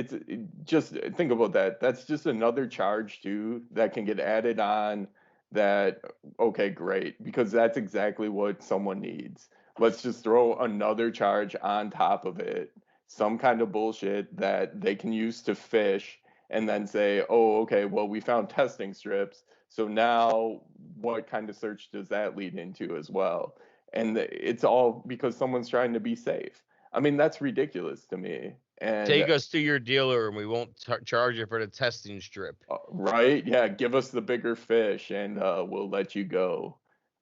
Speaker 3: just think about that. That's just another charge too that can get added on. That okay, great, because that's exactly what someone needs. Let's just throw another charge on top of it, some kind of bullshit that they can use to fish, and then say, oh, okay, well, we found testing strips, so now what kind of search does that lead into as well? And it's all because someone's trying to be safe. I mean, that's ridiculous to me. And
Speaker 2: Take us to your dealer and we won't charge you for the testing strip.
Speaker 3: right, yeah, give us the bigger fish and we'll let you go.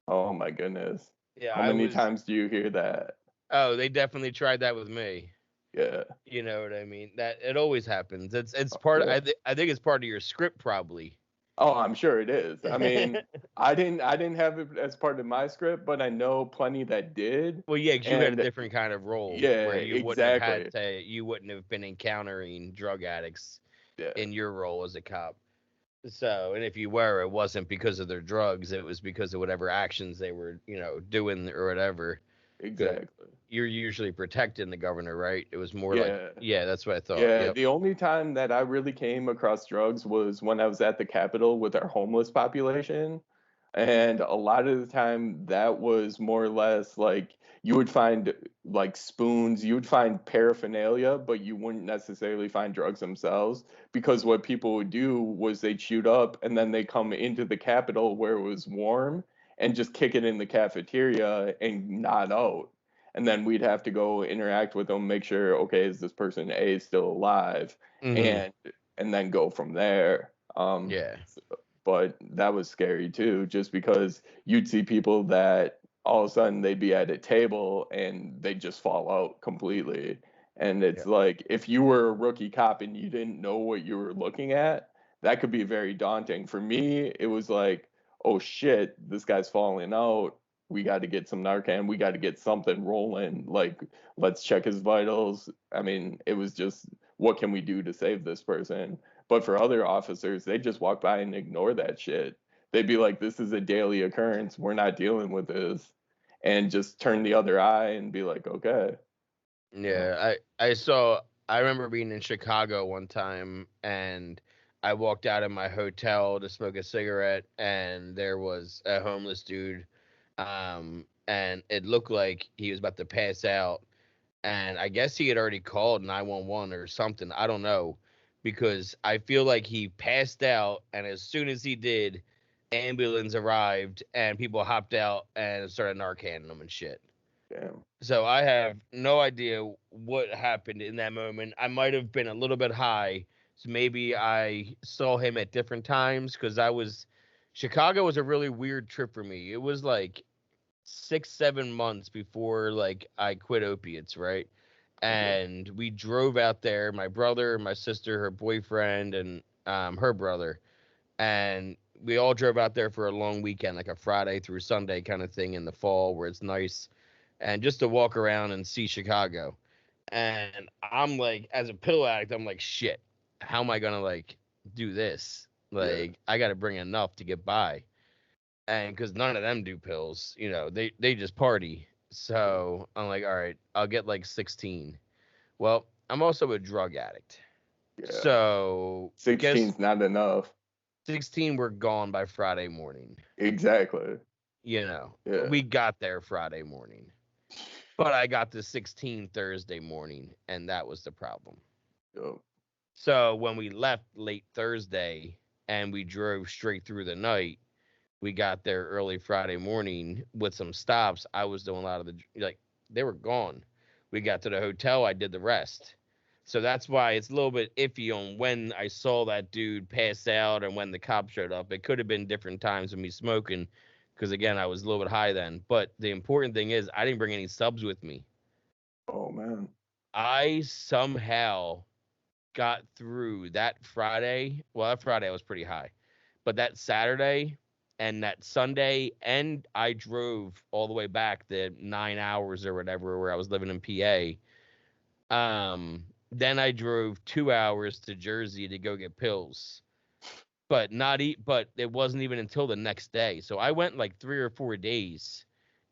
Speaker 3: Oh my goodness.
Speaker 2: Yeah,
Speaker 3: How many times do you hear that?
Speaker 2: they definitely tried that with me.
Speaker 3: Yeah.
Speaker 2: You know what I mean? That it always happens. It's
Speaker 3: Oh,
Speaker 2: part.
Speaker 3: yeah.
Speaker 2: I think it's part of your script probably.
Speaker 3: Oh, I'm sure it is. I mean, I didn't have it as part of my script, but I know plenty that did.
Speaker 2: Well, yeah, 'cause you had a
Speaker 3: And
Speaker 2: different kind of role
Speaker 3: yeah,
Speaker 2: where
Speaker 3: exactly.
Speaker 2: you wouldn't have been encountering drug addicts
Speaker 3: Yeah.
Speaker 2: in your role as a cop. So, and if you were, it wasn't because of their drugs; it was because of whatever actions they were, doing or whatever. 'Cause
Speaker 3: Exactly.
Speaker 2: you're usually protecting the governor, right? It was more like,
Speaker 3: Yeah.
Speaker 2: yeah, that's what I thought.
Speaker 3: Yeah,
Speaker 2: Yep.
Speaker 3: the only time that I really came across drugs was when I was at the Capitol with our homeless population. And a lot of the time that was more or less like you would find like spoons, you would find paraphernalia, but you wouldn't necessarily find drugs themselves because what people would do was they'd shoot up and then they come into the Capitol where it was warm and just kick it in the cafeteria and not out, and then we'd have to go interact with them, make sure, okay, is this person A still alive,
Speaker 2: Hmm.
Speaker 3: and then go from there.
Speaker 2: Yeah.
Speaker 3: But that was scary too, just because you'd see people that all of a sudden they'd be at a table and they'd just fall out completely. And it's
Speaker 2: Yeah.
Speaker 3: like if you were a rookie cop and you didn't know what you were looking at, that could be very daunting. For me, it was like, oh shit, this guy's falling out. We got to get some Narcan. We got to get something rolling. Like, let's check his vitals. I mean, it was just, what can we do to save this person? But for other officers, they just walk by and ignore that shit. They'd be like, this is a daily occurrence. We're not dealing with this. And just turn the other eye and be like, okay.
Speaker 2: Yeah, I remember being in Chicago one time, and I walked out of my hotel to smoke a cigarette, and there was a homeless dude, and it looked like he was about to pass out, and I guess he had already called 911 or something. I don't know, because I feel like he passed out, and as soon as he did, ambulance arrived, and people hopped out and started narcanning him and shit.
Speaker 3: Damn.
Speaker 2: So I have no idea what happened in that moment. I might have been a little bit high, so maybe I saw him at different times because Chicago was a really weird trip for me. It was like 6, 7 months before like I quit opiates, right?
Speaker 3: Okay.
Speaker 2: And we drove out there, my brother, my sister, her boyfriend, and her brother, and we all drove out there for a long weekend, like a Friday through Sunday kind of thing in the fall where it's nice and just to walk around and see Chicago. And I'm like, as a pill addict, I'm like, shit, how am I gonna like do this?
Speaker 3: Yeah.
Speaker 2: Like, I gotta bring enough to get by. And because none of them do pills, they just party.
Speaker 3: Yeah.
Speaker 2: So I'm like, all right, I'll get like 16. Well, I'm also a drug addict.
Speaker 3: Yeah.
Speaker 2: So guess
Speaker 3: 16's not enough.
Speaker 2: 16 were gone by Friday morning.
Speaker 3: Exactly. Yeah.
Speaker 2: We got there Friday morning. But I got to 16 Thursday morning, and that was the problem.
Speaker 3: Yo.
Speaker 2: So when we left late Thursday and we drove straight through the night, we got there early Friday morning with some stops. I was doing a lot of they were gone. We got to the hotel, I did the rest. So that's why it's a little bit iffy on when I saw that dude pass out and when the cop showed up. It could have been different times of me smoking because, again, I was a little bit high then. But the important thing is I didn't bring any subs with me.
Speaker 3: Oh man.
Speaker 2: I somehow got through that Friday. Well, that Friday I was pretty high, but that Saturday and that Sunday, and I drove all the way back the 9 hours or whatever where I was living in PA. Then I drove 2 hours to Jersey to go get pills, but but it wasn't even until the next day. So I went like 3 or 4 days,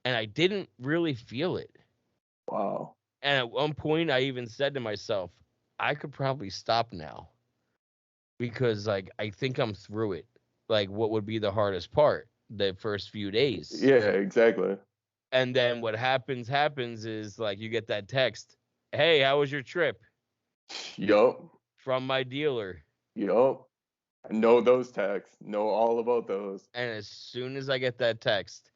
Speaker 2: and I didn't really feel it.
Speaker 3: Wow.
Speaker 2: And at one point, I even said to myself, I could probably stop now because, like, I think I'm through it. Like, what would be the hardest part? The first few days.
Speaker 3: Yeah, exactly.
Speaker 2: And then what happens is, like, you get that text, hey, how was your trip?
Speaker 3: Yup.
Speaker 2: From my dealer.
Speaker 3: Yup. I know those texts. Know all about those.
Speaker 2: And as soon as I get that text,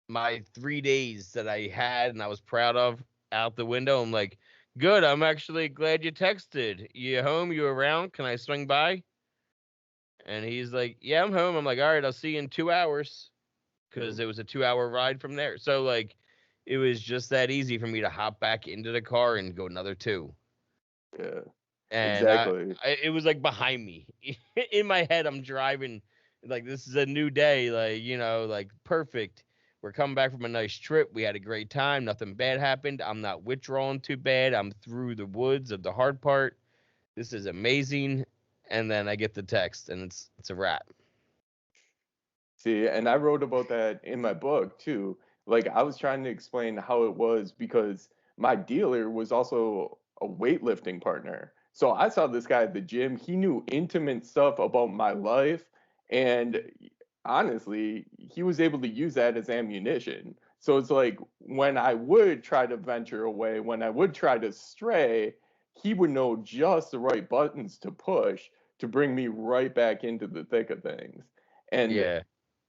Speaker 2: my 3 days that I had and I was proud of out the window, I'm like, good, I'm actually glad you texted. You home? You around? Can I swing by? And he's like, yeah, I'm home. I'm like, all right, I'll see you in 2 hours. Because it was a 2 hour ride from there. So, like, it was just that easy for me to hop back into the car and go another 2.
Speaker 3: Yeah.
Speaker 2: And
Speaker 3: Exactly.
Speaker 2: it was like behind me. In my head, I'm driving, like, this is a new day. Like, like, perfect. We're coming back from a nice trip. We had a great time. Nothing bad happened. I'm not withdrawing too bad. I'm through the woods of the hard part. This is amazing. And then I get the text, and it's a wrap.
Speaker 3: See, and I wrote about that in my book too. Like I was trying to explain how it was because my dealer was also a weightlifting partner. So I saw this guy at the gym. He knew intimate stuff about my life. And honestly, he was able to use that as ammunition. So it's like when I would try to venture away, when I would try to stray, he would know just the right buttons to push to bring me right back into the thick of things. And
Speaker 2: Yeah.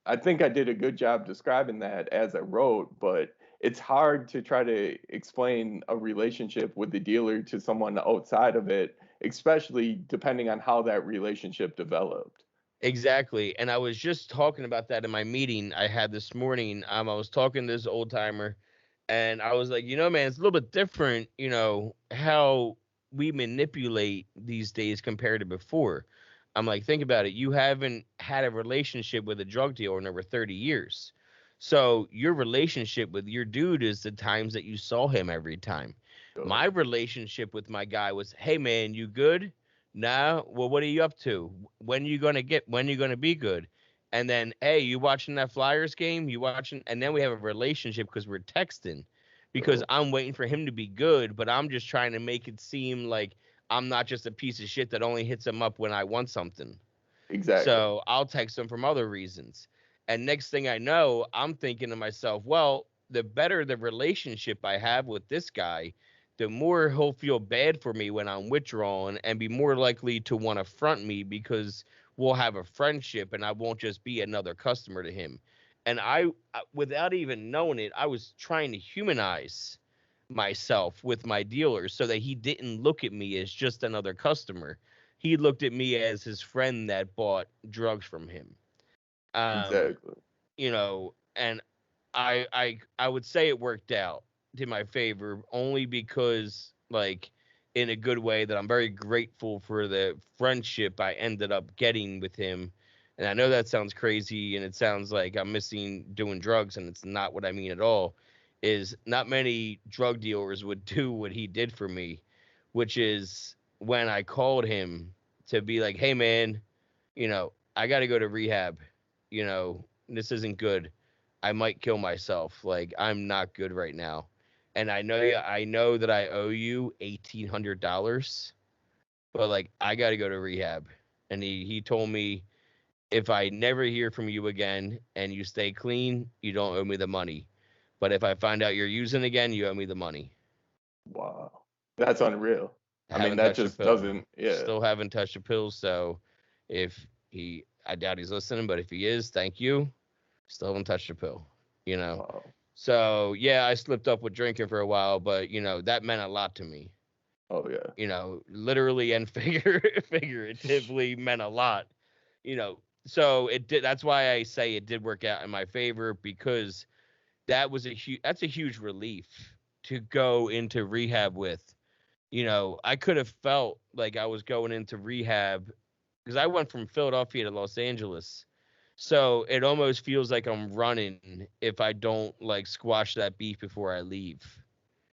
Speaker 3: I think I did a good job describing that as I wrote, but it's hard to try to explain a relationship with the dealer to someone outside of it, especially depending on how that relationship developed.
Speaker 2: Exactly. And I was just talking about that in my meeting I had this morning. I was talking to this old timer and I was like, man, it's a little bit different, how we manipulate these days compared to before. I'm like, think about it. You haven't had a relationship with a drug dealer in over 30 years. So your relationship with your dude is the times that you saw him every time.
Speaker 3: So,
Speaker 2: My relationship with my guy was, hey man, you good? Nah. Well, what are you up to? When you gonna be good? And then, hey, you watching that Flyers game? You watching? And then we have a relationship because we're texting, because I'm waiting for him to be good, but I'm just trying to make it seem like I'm not just a piece of shit that only hits him up when I want something.
Speaker 3: Exactly.
Speaker 2: So I'll text him from other reasons. And next thing I know, I'm thinking to myself, well, the better the relationship I have with this guy, the more he'll feel bad for me when I'm withdrawing and be more likely to want to front me, because we'll have a friendship and I won't just be another customer to him. And without even knowing it, I was trying to humanize myself with my dealers so that he didn't look at me as just another customer. He looked at me as his friend that bought drugs from him.
Speaker 3: Exactly.
Speaker 2: And I would say it worked out to my favor, only because, like, in a good way, that I'm very grateful for the friendship I ended up getting with him. And I know that sounds crazy and it sounds like I'm missing doing drugs, and it's not what I mean at all. Is not many drug dealers would do what he did for me, which is when I called him to be like, hey man, I got to go to rehab. This isn't good. I might kill myself. Like, I'm not good right now. And I know that I owe you $1,800, but like, I got to go to rehab. And he told me, if I never hear from you again and you stay clean, you don't owe me the money. But if I find out you're using again, you owe me the money.
Speaker 3: Wow. That's unreal. I mean,
Speaker 2: Haven't
Speaker 3: that
Speaker 2: touched a
Speaker 3: just
Speaker 2: pill.
Speaker 3: doesn't, yeah.
Speaker 2: Still haven't touched a pill. So I doubt he's listening, but if he is, thank you. Still haven't touched a pill,
Speaker 3: Wow.
Speaker 2: So yeah, I slipped up with drinking for a while, but that meant a lot to me.
Speaker 3: Oh, yeah.
Speaker 2: Literally and figuratively meant a lot. So it did. That's why I say it did work out in my favor, because that's a huge relief to go into rehab with. I could have felt like I was going into rehab because I went from Philadelphia to Los Angeles. So it almost feels like I'm running if I don't like squash that beef before I leave.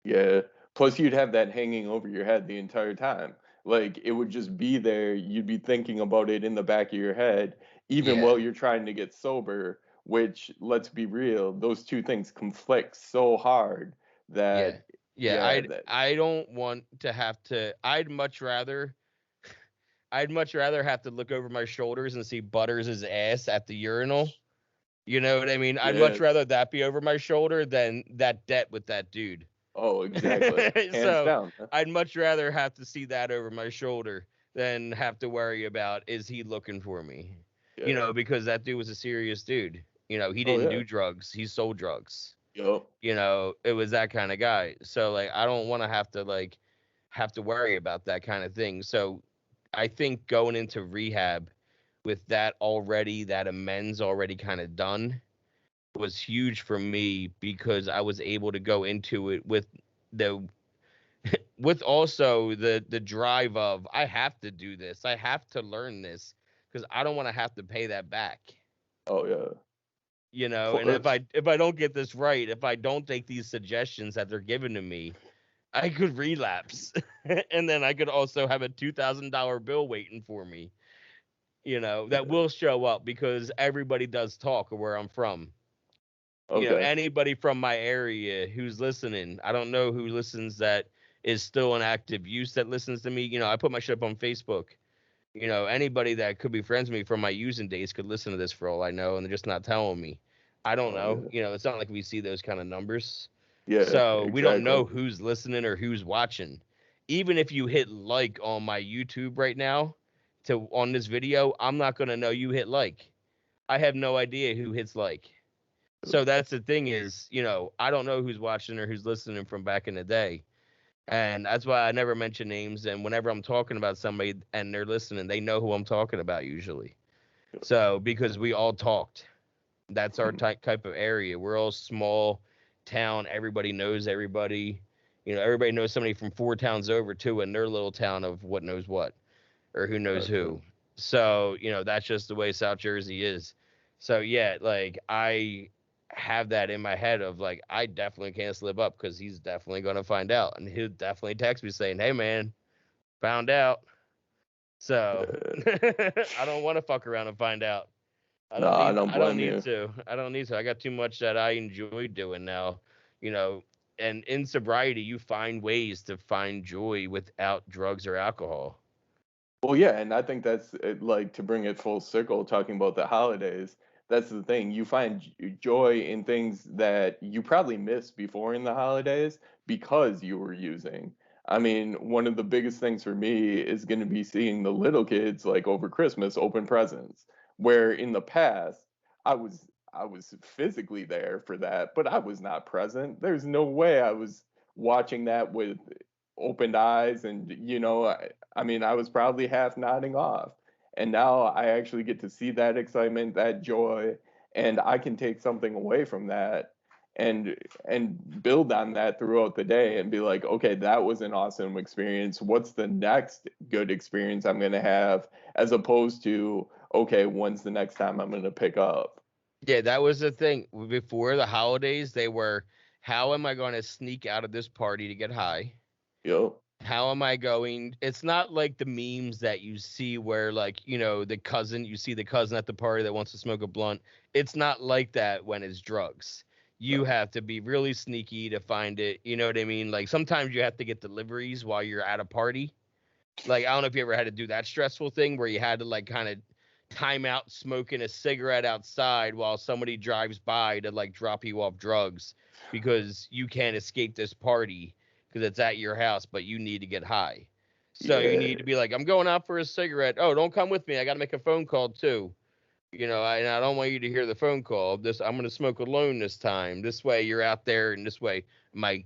Speaker 3: Yeah. Plus, you'd have that hanging over your head the entire time. Like, it would just be there. You'd be thinking about it in the back of your head, even
Speaker 2: Yeah.
Speaker 3: while you're trying to get sober, which, let's be real, those two things conflict so hard
Speaker 2: Yeah.
Speaker 3: that,
Speaker 2: Yeah,
Speaker 3: yeah, that,
Speaker 2: I don't want to have to. I'd much rather have to look over my shoulders and see Butters' ass at the urinal. You know what I mean? I'd
Speaker 3: yeah.
Speaker 2: much rather that be over my shoulder than that debt with that dude.
Speaker 3: Oh, exactly. Hands
Speaker 2: So
Speaker 3: down.
Speaker 2: I'd much rather have to see that over my shoulder than have to worry about, is he looking for me?
Speaker 3: Yeah.
Speaker 2: Because that dude was a serious dude. He
Speaker 3: Oh,
Speaker 2: didn't
Speaker 3: yeah.
Speaker 2: do drugs. He sold drugs.
Speaker 3: Yo.
Speaker 2: It was that kind of guy. So like, I don't want to have to worry about that kind of thing. So I think going into rehab with that amends already kind of done was huge for me, because I was able to go into it the with also the drive of, I have to do this. I have to learn this, because I don't want to have to pay that back.
Speaker 3: Oh, yeah.
Speaker 2: And if
Speaker 3: Plus,
Speaker 2: I don't get this right, if I don't take these suggestions that they're giving to me, I could relapse. And then I could also have a $2,000 bill waiting for me, that will show up, because everybody does talk where I'm from.
Speaker 3: okay.
Speaker 2: Anybody from my area who's listening, I don't know who listens that is still an active use that listens to me. I put my shit up on Facebook. Anybody that could be friends with me from my using days could listen to this for all I know, and they're just not telling me. I don't
Speaker 3: Oh,
Speaker 2: know.
Speaker 3: yeah.
Speaker 2: It's not like we see those kind of numbers.
Speaker 3: Yeah,
Speaker 2: So we don't
Speaker 3: exactly.
Speaker 2: know who's listening or who's watching. Even if you hit like on my YouTube right now on this video, I'm not going to know you hit like. I have no idea who hits like. So that's the thing is, I don't know who's watching or who's listening from back in the day. And that's why I never mention names. And whenever I'm talking about somebody and they're listening, they know who I'm talking about usually. So because we all talked, that's our type of area. We're all small town. Everybody knows everybody. Everybody knows somebody from 4 towns over too in their little town of what knows what or who knows
Speaker 3: Gotcha.
Speaker 2: who. So, that's just the way South Jersey is. So yeah, like I have that in my head of like, I definitely can't slip up because he's definitely going to find out. And he'll definitely text me saying, hey man, found out. So
Speaker 3: Yeah.
Speaker 2: I don't want to fuck around and find out.
Speaker 3: No, I don't
Speaker 2: I don't
Speaker 3: blame
Speaker 2: need
Speaker 3: you.
Speaker 2: to. I don't need to. I got too much that I enjoy doing now, you know. And in sobriety, you find ways to find joy without drugs or alcohol.
Speaker 3: Well, yeah, and I think that's like to bring it full circle, talking about the holidays. That's the thing. You find joy in things that you probably missed before in the holidays because you were using. I mean, one of the biggest things for me is going to be seeing the little kids like over Christmas open presents, where in the past I was I was physically there for that, but I was not present. There's no way I was watching that with opened eyes and I mean, I was probably half nodding off. And now I actually get to see that excitement, that joy, and I can take something away from that and build on that throughout the day and be like, okay, that was an awesome experience. What's the next good experience I'm going to have, as opposed to, okay, when's the next time I'm going to pick up?
Speaker 2: Yeah, that was the thing. Before the holidays, they were, how am I going to sneak out of this party to get high?
Speaker 3: Yo,
Speaker 2: How am I going? It's not like the memes that you see where, like, you see the cousin at the party that wants to smoke a blunt. It's not like that when it's drugs. You
Speaker 3: no,
Speaker 2: have to be really sneaky to find it. You know what I mean? Like sometimes you have to get deliveries while you're at a party. Like, I don't know if you ever had to do that stressful thing where you had to like kind of time out smoking a cigarette outside while somebody drives by to like drop you off drugs because you can't escape this party because it's at your house, but you need to get high. So you
Speaker 3: yeah,
Speaker 2: need to be like, I'm going out for a cigarette. Oh, don't come with me. I got to make a phone call too. And I don't want you to hear the phone call. I'm going to smoke alone this time. This way you're out there, and this way,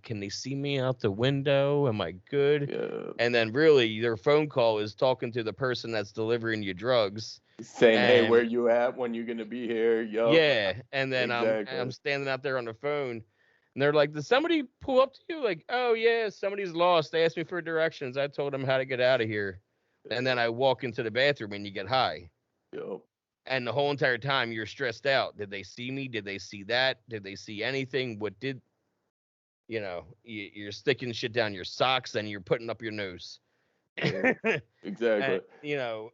Speaker 2: can they see me out the window? Am I good?
Speaker 3: yeah.
Speaker 2: And then really their phone call is talking to the person that's delivering you drugs.
Speaker 3: Saying, hey, where
Speaker 2: And
Speaker 3: you at? When you gonna be here? Yup,
Speaker 2: yeah, and then I'm
Speaker 3: exactly.
Speaker 2: standing out there on the phone, and they're like, "Did somebody pull up to you?" Like, "Oh yeah, somebody's lost. They asked me for directions. I told them how to get out of here." And then I walk into the bathroom, and you get high,
Speaker 3: Yup.
Speaker 2: and the whole entire time you're stressed out. Did they see me? Did they see that? Did they see anything? What did you're sticking shit down your socks, and you're putting up your nose.
Speaker 3: Yeah, exactly.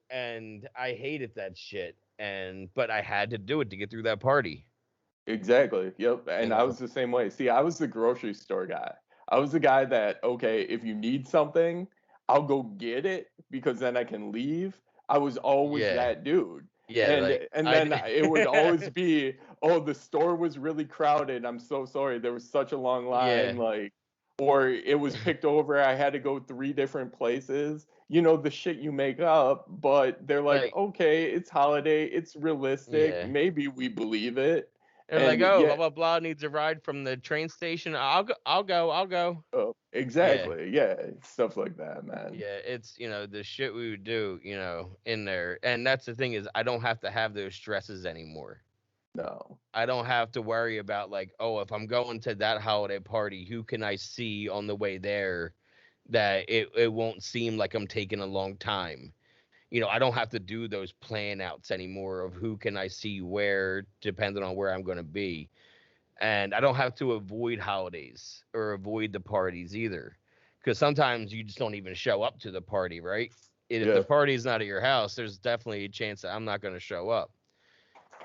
Speaker 2: And I hated that shit. But I had to do it to get through that party.
Speaker 3: Exactly. Yep.
Speaker 2: You
Speaker 3: And I
Speaker 2: know.
Speaker 3: was the same way. See, I was the grocery store guy. I was the guy that, okay, if you need something, I'll go get it because then I can leave. I was always
Speaker 2: Yeah.
Speaker 3: that dude.
Speaker 2: Yeah.
Speaker 3: And then it would always be, oh, the store was really crowded. I'm so sorry. There was such a long line,
Speaker 2: Yeah.
Speaker 3: like, or it was picked over. I had to go three different places. You know, the shit you make up, but they're like,
Speaker 2: Like,
Speaker 3: okay, it's holiday, it's realistic.
Speaker 2: yeah.
Speaker 3: Maybe we believe it.
Speaker 2: They're like,
Speaker 3: And
Speaker 2: oh,
Speaker 3: yeah,
Speaker 2: blah blah blah needs a ride from the train station. I'll go. I'll go. I'll go.
Speaker 3: oh,
Speaker 2: Yeah.
Speaker 3: exactly. Yeah, stuff like that, man.
Speaker 2: Yeah. It's the shit we would do. In there, and that's the thing is I don't have to have those stresses anymore.
Speaker 3: No.
Speaker 2: I don't have to worry about like, oh, if I'm going to that holiday party, who can I see on the way there that it won't seem like I'm taking a long time. I don't have to do those plan outs anymore of who can I see where, depending on where I'm going to be. And I don't have to avoid holidays or avoid the parties either. Because sometimes you just don't even show up to the party, right? And if the
Speaker 3: Yeah.
Speaker 2: party's not at your house, there's definitely a chance that I'm not going to show up.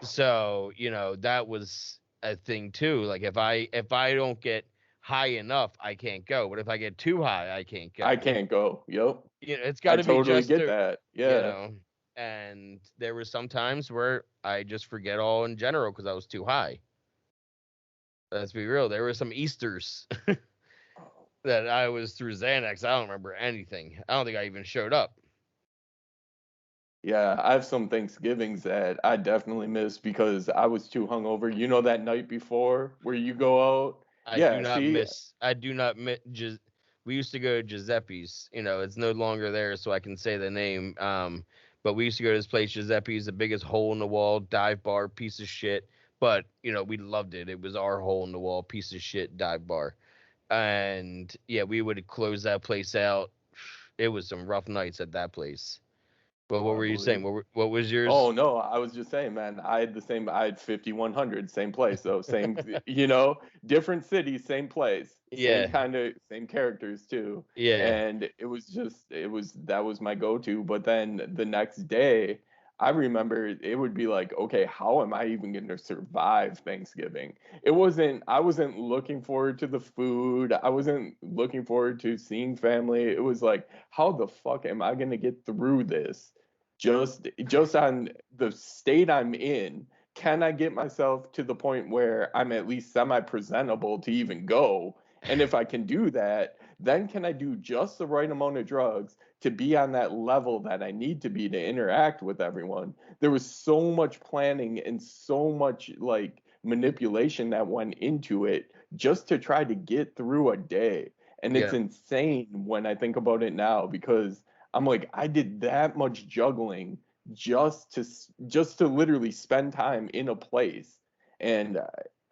Speaker 2: So, that was a thing too. Like if I don't get high enough, I can't go. But if I get too high, I can't
Speaker 3: I
Speaker 2: go.
Speaker 3: can't go. Yep.
Speaker 2: It's got
Speaker 3: I
Speaker 2: to be
Speaker 3: totally
Speaker 2: just
Speaker 3: get
Speaker 2: the,
Speaker 3: that.
Speaker 2: you
Speaker 3: Yeah.
Speaker 2: know. And there were some times where I just forget all in general because I was too high. Let's be real. There were some Easters that I was through Xanax. I don't remember anything. I don't think I even showed up.
Speaker 3: Yeah, I have some Thanksgivings that I definitely miss because I was too hungover. You know that night before where you go out? Yeah, see?
Speaker 2: I do not miss. We used to go to Giuseppe's. It's no longer there, so I can say the name. But we used to go to this place, Giuseppe's, the biggest hole in the wall dive bar, piece of shit. But we loved it. It was our hole in the wall, piece of shit dive bar. And yeah, we would close that place out. It was some rough nights at that place. But
Speaker 3: Oh,
Speaker 2: what
Speaker 3: I
Speaker 2: were you saying?
Speaker 3: believe.
Speaker 2: What was yours?
Speaker 3: Oh no, I was just saying, man, I had 5100, same place though, same, different city, same place, same
Speaker 2: Yeah,
Speaker 3: kind of, same characters too.
Speaker 2: yeah,
Speaker 3: And it was just, that was my go-to. But then the next day, I remember it would be like, okay, how am I even going to survive Thanksgiving? I wasn't looking forward to the food. I wasn't looking forward to seeing family. It was like, how the fuck am I going to get through this? Just on the state I'm in, can I get myself to the point where I'm at least semi-presentable to even go? And if I can do that, then can I do just the right amount of drugs to be on that level that I need to be to interact with everyone? There was so much planning and so much like manipulation that went into it just to try to get through a day. And it's
Speaker 2: Yeah.
Speaker 3: insane when I think about it now, because I'm like, I did that much juggling just to literally spend time in a place. And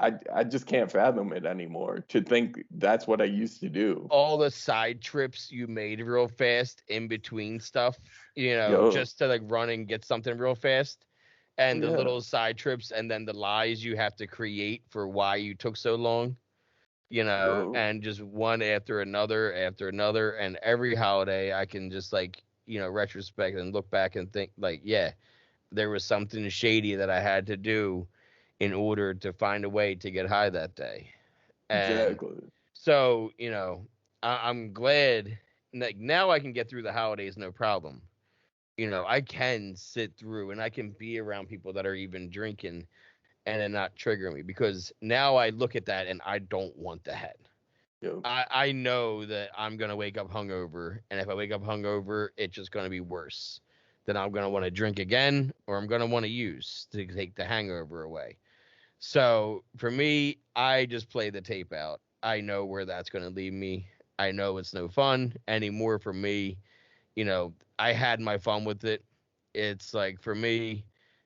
Speaker 3: I just can't fathom it anymore to think that's what I used to do.
Speaker 2: All the side trips you made real fast in between stuff,
Speaker 3: Yo,
Speaker 2: just to like run and get something real fast,
Speaker 3: oh
Speaker 2: and the
Speaker 3: yeah,
Speaker 2: little side trips, and then the lies you have to create for why you took so long,
Speaker 3: yo,
Speaker 2: and just one after another, and every holiday I can just like, retrospect and look back and think like, yeah, there was something shady that I had to do in order to find a way to get high that day. And
Speaker 3: exactly.
Speaker 2: so, I'm glad, like, now I can get through the holidays no problem. I can sit through and I can be around people that are even drinking and then not trigger me, because now I look at that and I don't want that.
Speaker 3: Yo,
Speaker 2: I know that I'm gonna wake up hungover, and if I wake up hungover, it's just gonna be worse. Then I'm gonna want to drink again, or I'm gonna want to use to take the hangover away. So for me, I just play the tape out. I know where that's gonna lead me. I know it's no fun anymore for me. I had my fun with it. It's like, for me,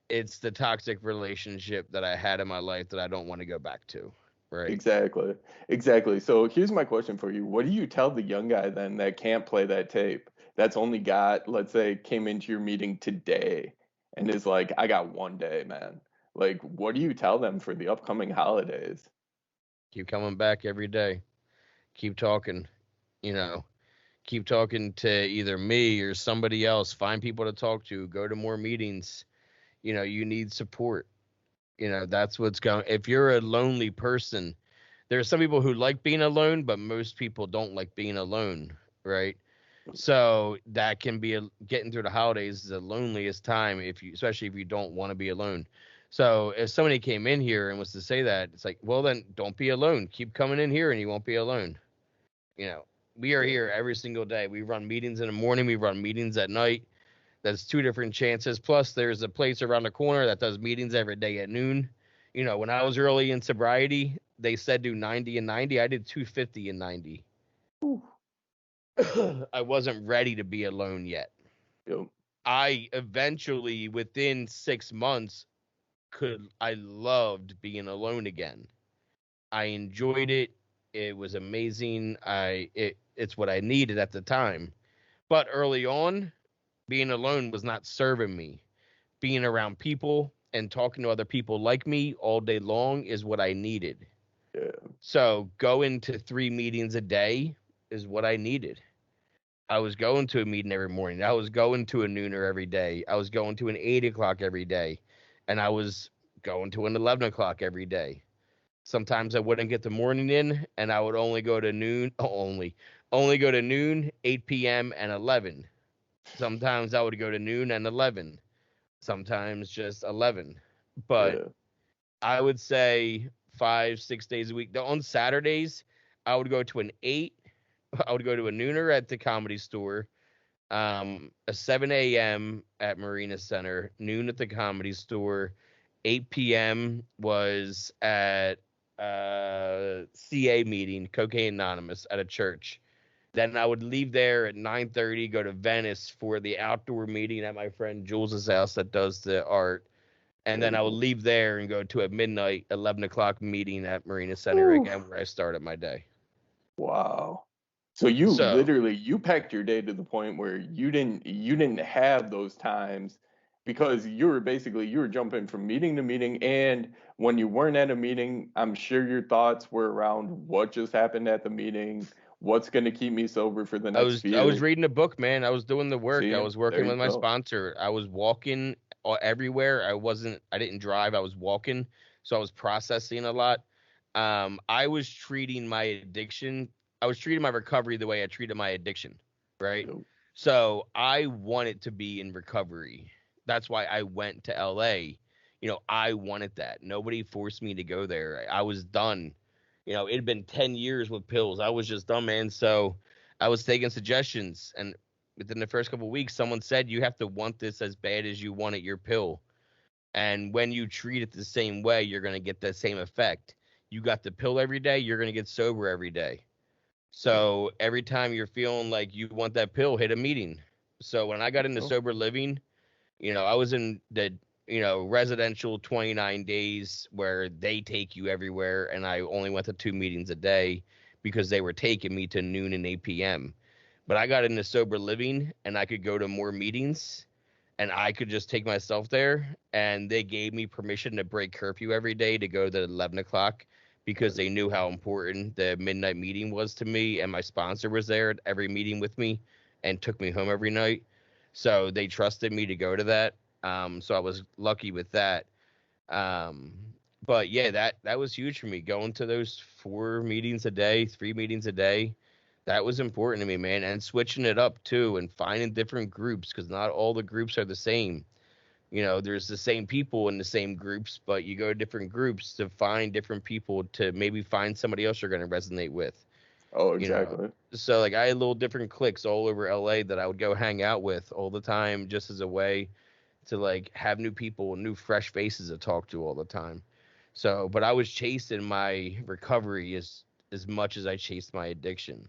Speaker 2: it's the toxic relationship that I had in my life that I don't want to go back to. Right.
Speaker 3: exactly, exactly. So here's my question for you: what do you tell the young guy then that can't play that tape? That's only got, let's say, came into your meeting today and is like, I got one day, man. Like, what do you tell them for the upcoming holidays?
Speaker 2: Keep coming back every day. Keep talking. You know, keep talking to either me or somebody else. Find people to talk to. Go to more meetings. You need support. That's what's going. If you're a lonely person, there are some people who like being alone, but most people don't like being alone, right? So that can be getting through the holidays is the loneliest time, especially if you don't want to be alone. So if somebody came in here and was to say that, it's like, well, then don't be alone. Keep coming in here and you won't be alone. You know, we are
Speaker 3: Yeah,
Speaker 2: here every single day. We run meetings in the morning. We run meetings at night. That's two different chances. Plus, there's a place around the corner that does meetings every day at noon. When I was early in sobriety, they said do 90 and 90. I did 250 and 90.
Speaker 3: whew,
Speaker 2: I wasn't ready to be alone yet.
Speaker 3: yo,
Speaker 2: I eventually, within 6 months, I loved being alone again. I enjoyed it. It was amazing. It's what I needed at the time. But early on, being alone was not serving me. Being around people and talking to other people like me all day long is what I needed.
Speaker 3: yeah,
Speaker 2: So going to 3 meetings a day is what I needed. I was going to a meeting every morning. I was going to a nooner every day. I was going to an 8 o'clock every day. And I was going to an 11 o'clock every day. Sometimes I wouldn't get the morning in, and I would only go to noon, only go to noon, 8 p.m., and 11. Sometimes I would go to noon and 11. Sometimes just 11. But
Speaker 3: yeah,
Speaker 2: I would say 5, 6 days a week. On Saturdays, I would go to an 8. I would go to a nooner at the Comedy Store, a 7 a.m. at Marina Center, noon at the Comedy Store, 8 p.m. was at CA meeting, Cocaine Anonymous, at a church. Then I would leave there at 9:30, go to Venice for the outdoor meeting at my friend Jules's house that does the art. And then
Speaker 3: very
Speaker 2: I would
Speaker 3: cool.
Speaker 2: leave there and go to a midnight, 11 o'clock meeting at Marina Center
Speaker 3: Whew,
Speaker 2: again, where I started my day.
Speaker 3: wow. So you
Speaker 2: So
Speaker 3: literally you packed your day to the point where you didn't have those times because you were jumping from meeting to meeting, and when you weren't at a meeting, I'm sure your thoughts were around what just happened at the meeting, what's going to keep me sober for the
Speaker 2: I
Speaker 3: next
Speaker 2: was I was
Speaker 3: few.
Speaker 2: reading a book, man. I was doing the work. I
Speaker 3: See,
Speaker 2: was
Speaker 3: there
Speaker 2: working
Speaker 3: you
Speaker 2: with my
Speaker 3: go.
Speaker 2: sponsor. I was walking everywhere. I didn't drive. I was walking, so I was processing a lot. I was treating my addiction. I was treating my recovery the way I treated my addiction, right?
Speaker 3: Yep.
Speaker 2: So I wanted to be in recovery. That's why I went to LA. I wanted that. Nobody forced me to go there. I was done. It had been 10 years with pills. I was just done, man. So I was taking suggestions, and within the first couple of weeks, someone said you have to want this as bad as you wanted your pill. And when you treat it the same way, you're going to get the same effect. You got the pill every day, you're going to get sober every day. So every time you're feeling like you want that pill, hit a meeting. So when I got into sober living, I was in the, residential 29 days where they take you everywhere. And I only went to 2 meetings a day because they were taking me to noon and 8 p.m. But I got into sober living and I could go to more meetings and I could just take myself there. And they gave me permission to break curfew every day to go to 11 o'clock because they knew how important the midnight meeting was to me. And my sponsor was there at every meeting with me and took me home every night. So they trusted me to go to that. So I was lucky with that. But yeah, that was huge for me. Going to those 4 meetings a day, 3 meetings a day, that was important to me, man. And switching it up too, and finding different groups because not all the groups are the same. There's the same people in the same groups, but you go to different groups to find different people to maybe find somebody else you're going to resonate with.
Speaker 3: Oh, exactly.
Speaker 2: So like I had little different cliques all over LA that I would go hang out with all the time, just as a way to like have new people, new fresh faces to talk to all the time. So, but I was chasing my recovery as much as I chased my addiction.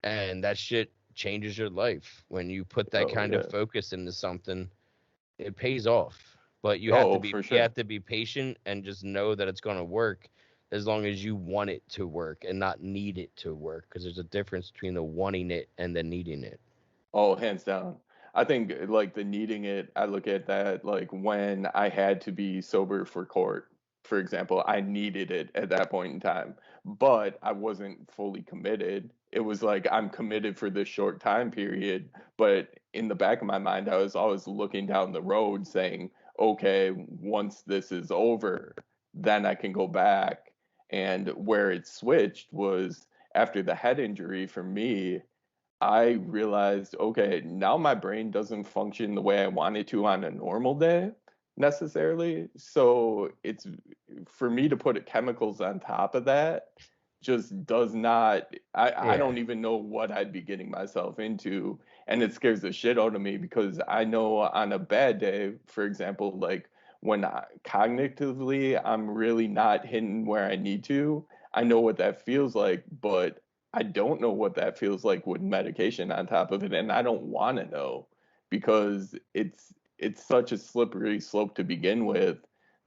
Speaker 2: And that shit changes your life. When you put that kind of focus into something, it pays off. But you have to be
Speaker 3: for
Speaker 2: you
Speaker 3: sure.
Speaker 2: have to be patient and just know that it's going to work as long as you want it to work and not need it to work, because there's a difference between the wanting it and the needing it.
Speaker 3: Oh, hands down. I think like the needing it, I look at that like when I had to be sober for court, for example, I needed it at that point in time, but I wasn't fully committed. It was like I'm committed for this short time period, but in the back of my mind, I was always looking down the road saying, okay, once this is over, then I can go back. And where it switched was after the head injury for me. I realized, okay, now my brain doesn't function the way I want it to on a normal day necessarily. So it's for me to put chemicals on top of that just does not, I don't even know what I'd be getting myself into. And it scares the shit out of me because I know on a bad day, for example, like when cognitively I'm really not hitting where I need to, I know what that feels like, but I don't know what that feels like with medication on top of it, and I don't want to know because it's such a slippery slope to begin with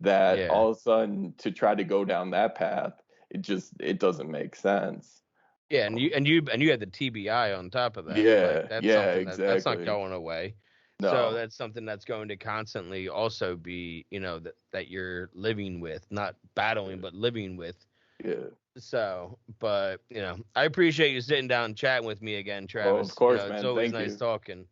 Speaker 3: that
Speaker 2: Yeah.
Speaker 3: all of a sudden to try to go down that path, it doesn't make sense.
Speaker 2: Yeah, and you had the TBI on top of that. Like
Speaker 3: Yeah,
Speaker 2: that's
Speaker 3: yeah,
Speaker 2: something that's not
Speaker 3: exactly.
Speaker 2: going away. So
Speaker 3: No,
Speaker 2: that's something that's going to constantly also be, that you're living with, not battling, but living with.
Speaker 3: yeah.
Speaker 2: So, but I appreciate you sitting down and chatting with me again,
Speaker 3: Oh, of
Speaker 2: Travis.
Speaker 3: course,
Speaker 2: It's
Speaker 3: man.
Speaker 2: always
Speaker 3: Thank
Speaker 2: nice
Speaker 3: you.
Speaker 2: talking.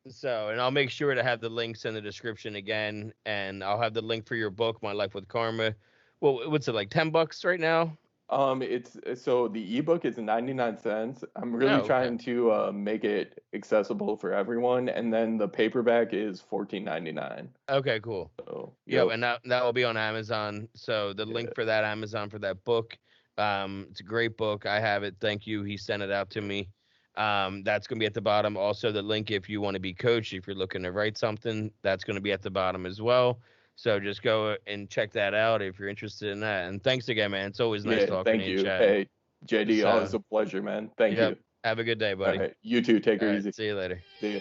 Speaker 2: So, and I'll make sure to have the links in the description again, and I'll have the link for your book, My Life with Karma. Well, what's it like, $10 right now?
Speaker 3: It's so the ebook is 99 cents. I'm really
Speaker 2: Oh, okay.
Speaker 3: trying to make it accessible for everyone, and then the paperback is 14.99.
Speaker 2: Okay, cool.
Speaker 3: So,
Speaker 2: Yep,
Speaker 3: yep.
Speaker 2: and that will be on Amazon. So the
Speaker 3: Yeah.
Speaker 2: link for that Amazon for that book, it's a great book. I have it. Thank you. He sent it out to me. That's gonna be at the bottom. Also, the link if you want to be coached, if you're looking to write something, that's gonna be at the bottom as well. So just go and check that out if you're interested in that. And thanks again, man. It's always nice
Speaker 3: Yeah,
Speaker 2: talking to
Speaker 3: thank
Speaker 2: you and
Speaker 3: you.
Speaker 2: chatting.
Speaker 3: Hey, JD,
Speaker 2: So,
Speaker 3: always a pleasure, man. Thank
Speaker 2: yep.
Speaker 3: you.
Speaker 2: Have a good day,
Speaker 3: All
Speaker 2: buddy.
Speaker 3: right. You too. Take
Speaker 2: All
Speaker 3: her
Speaker 2: right.
Speaker 3: easy.
Speaker 2: See you later.
Speaker 3: See ya.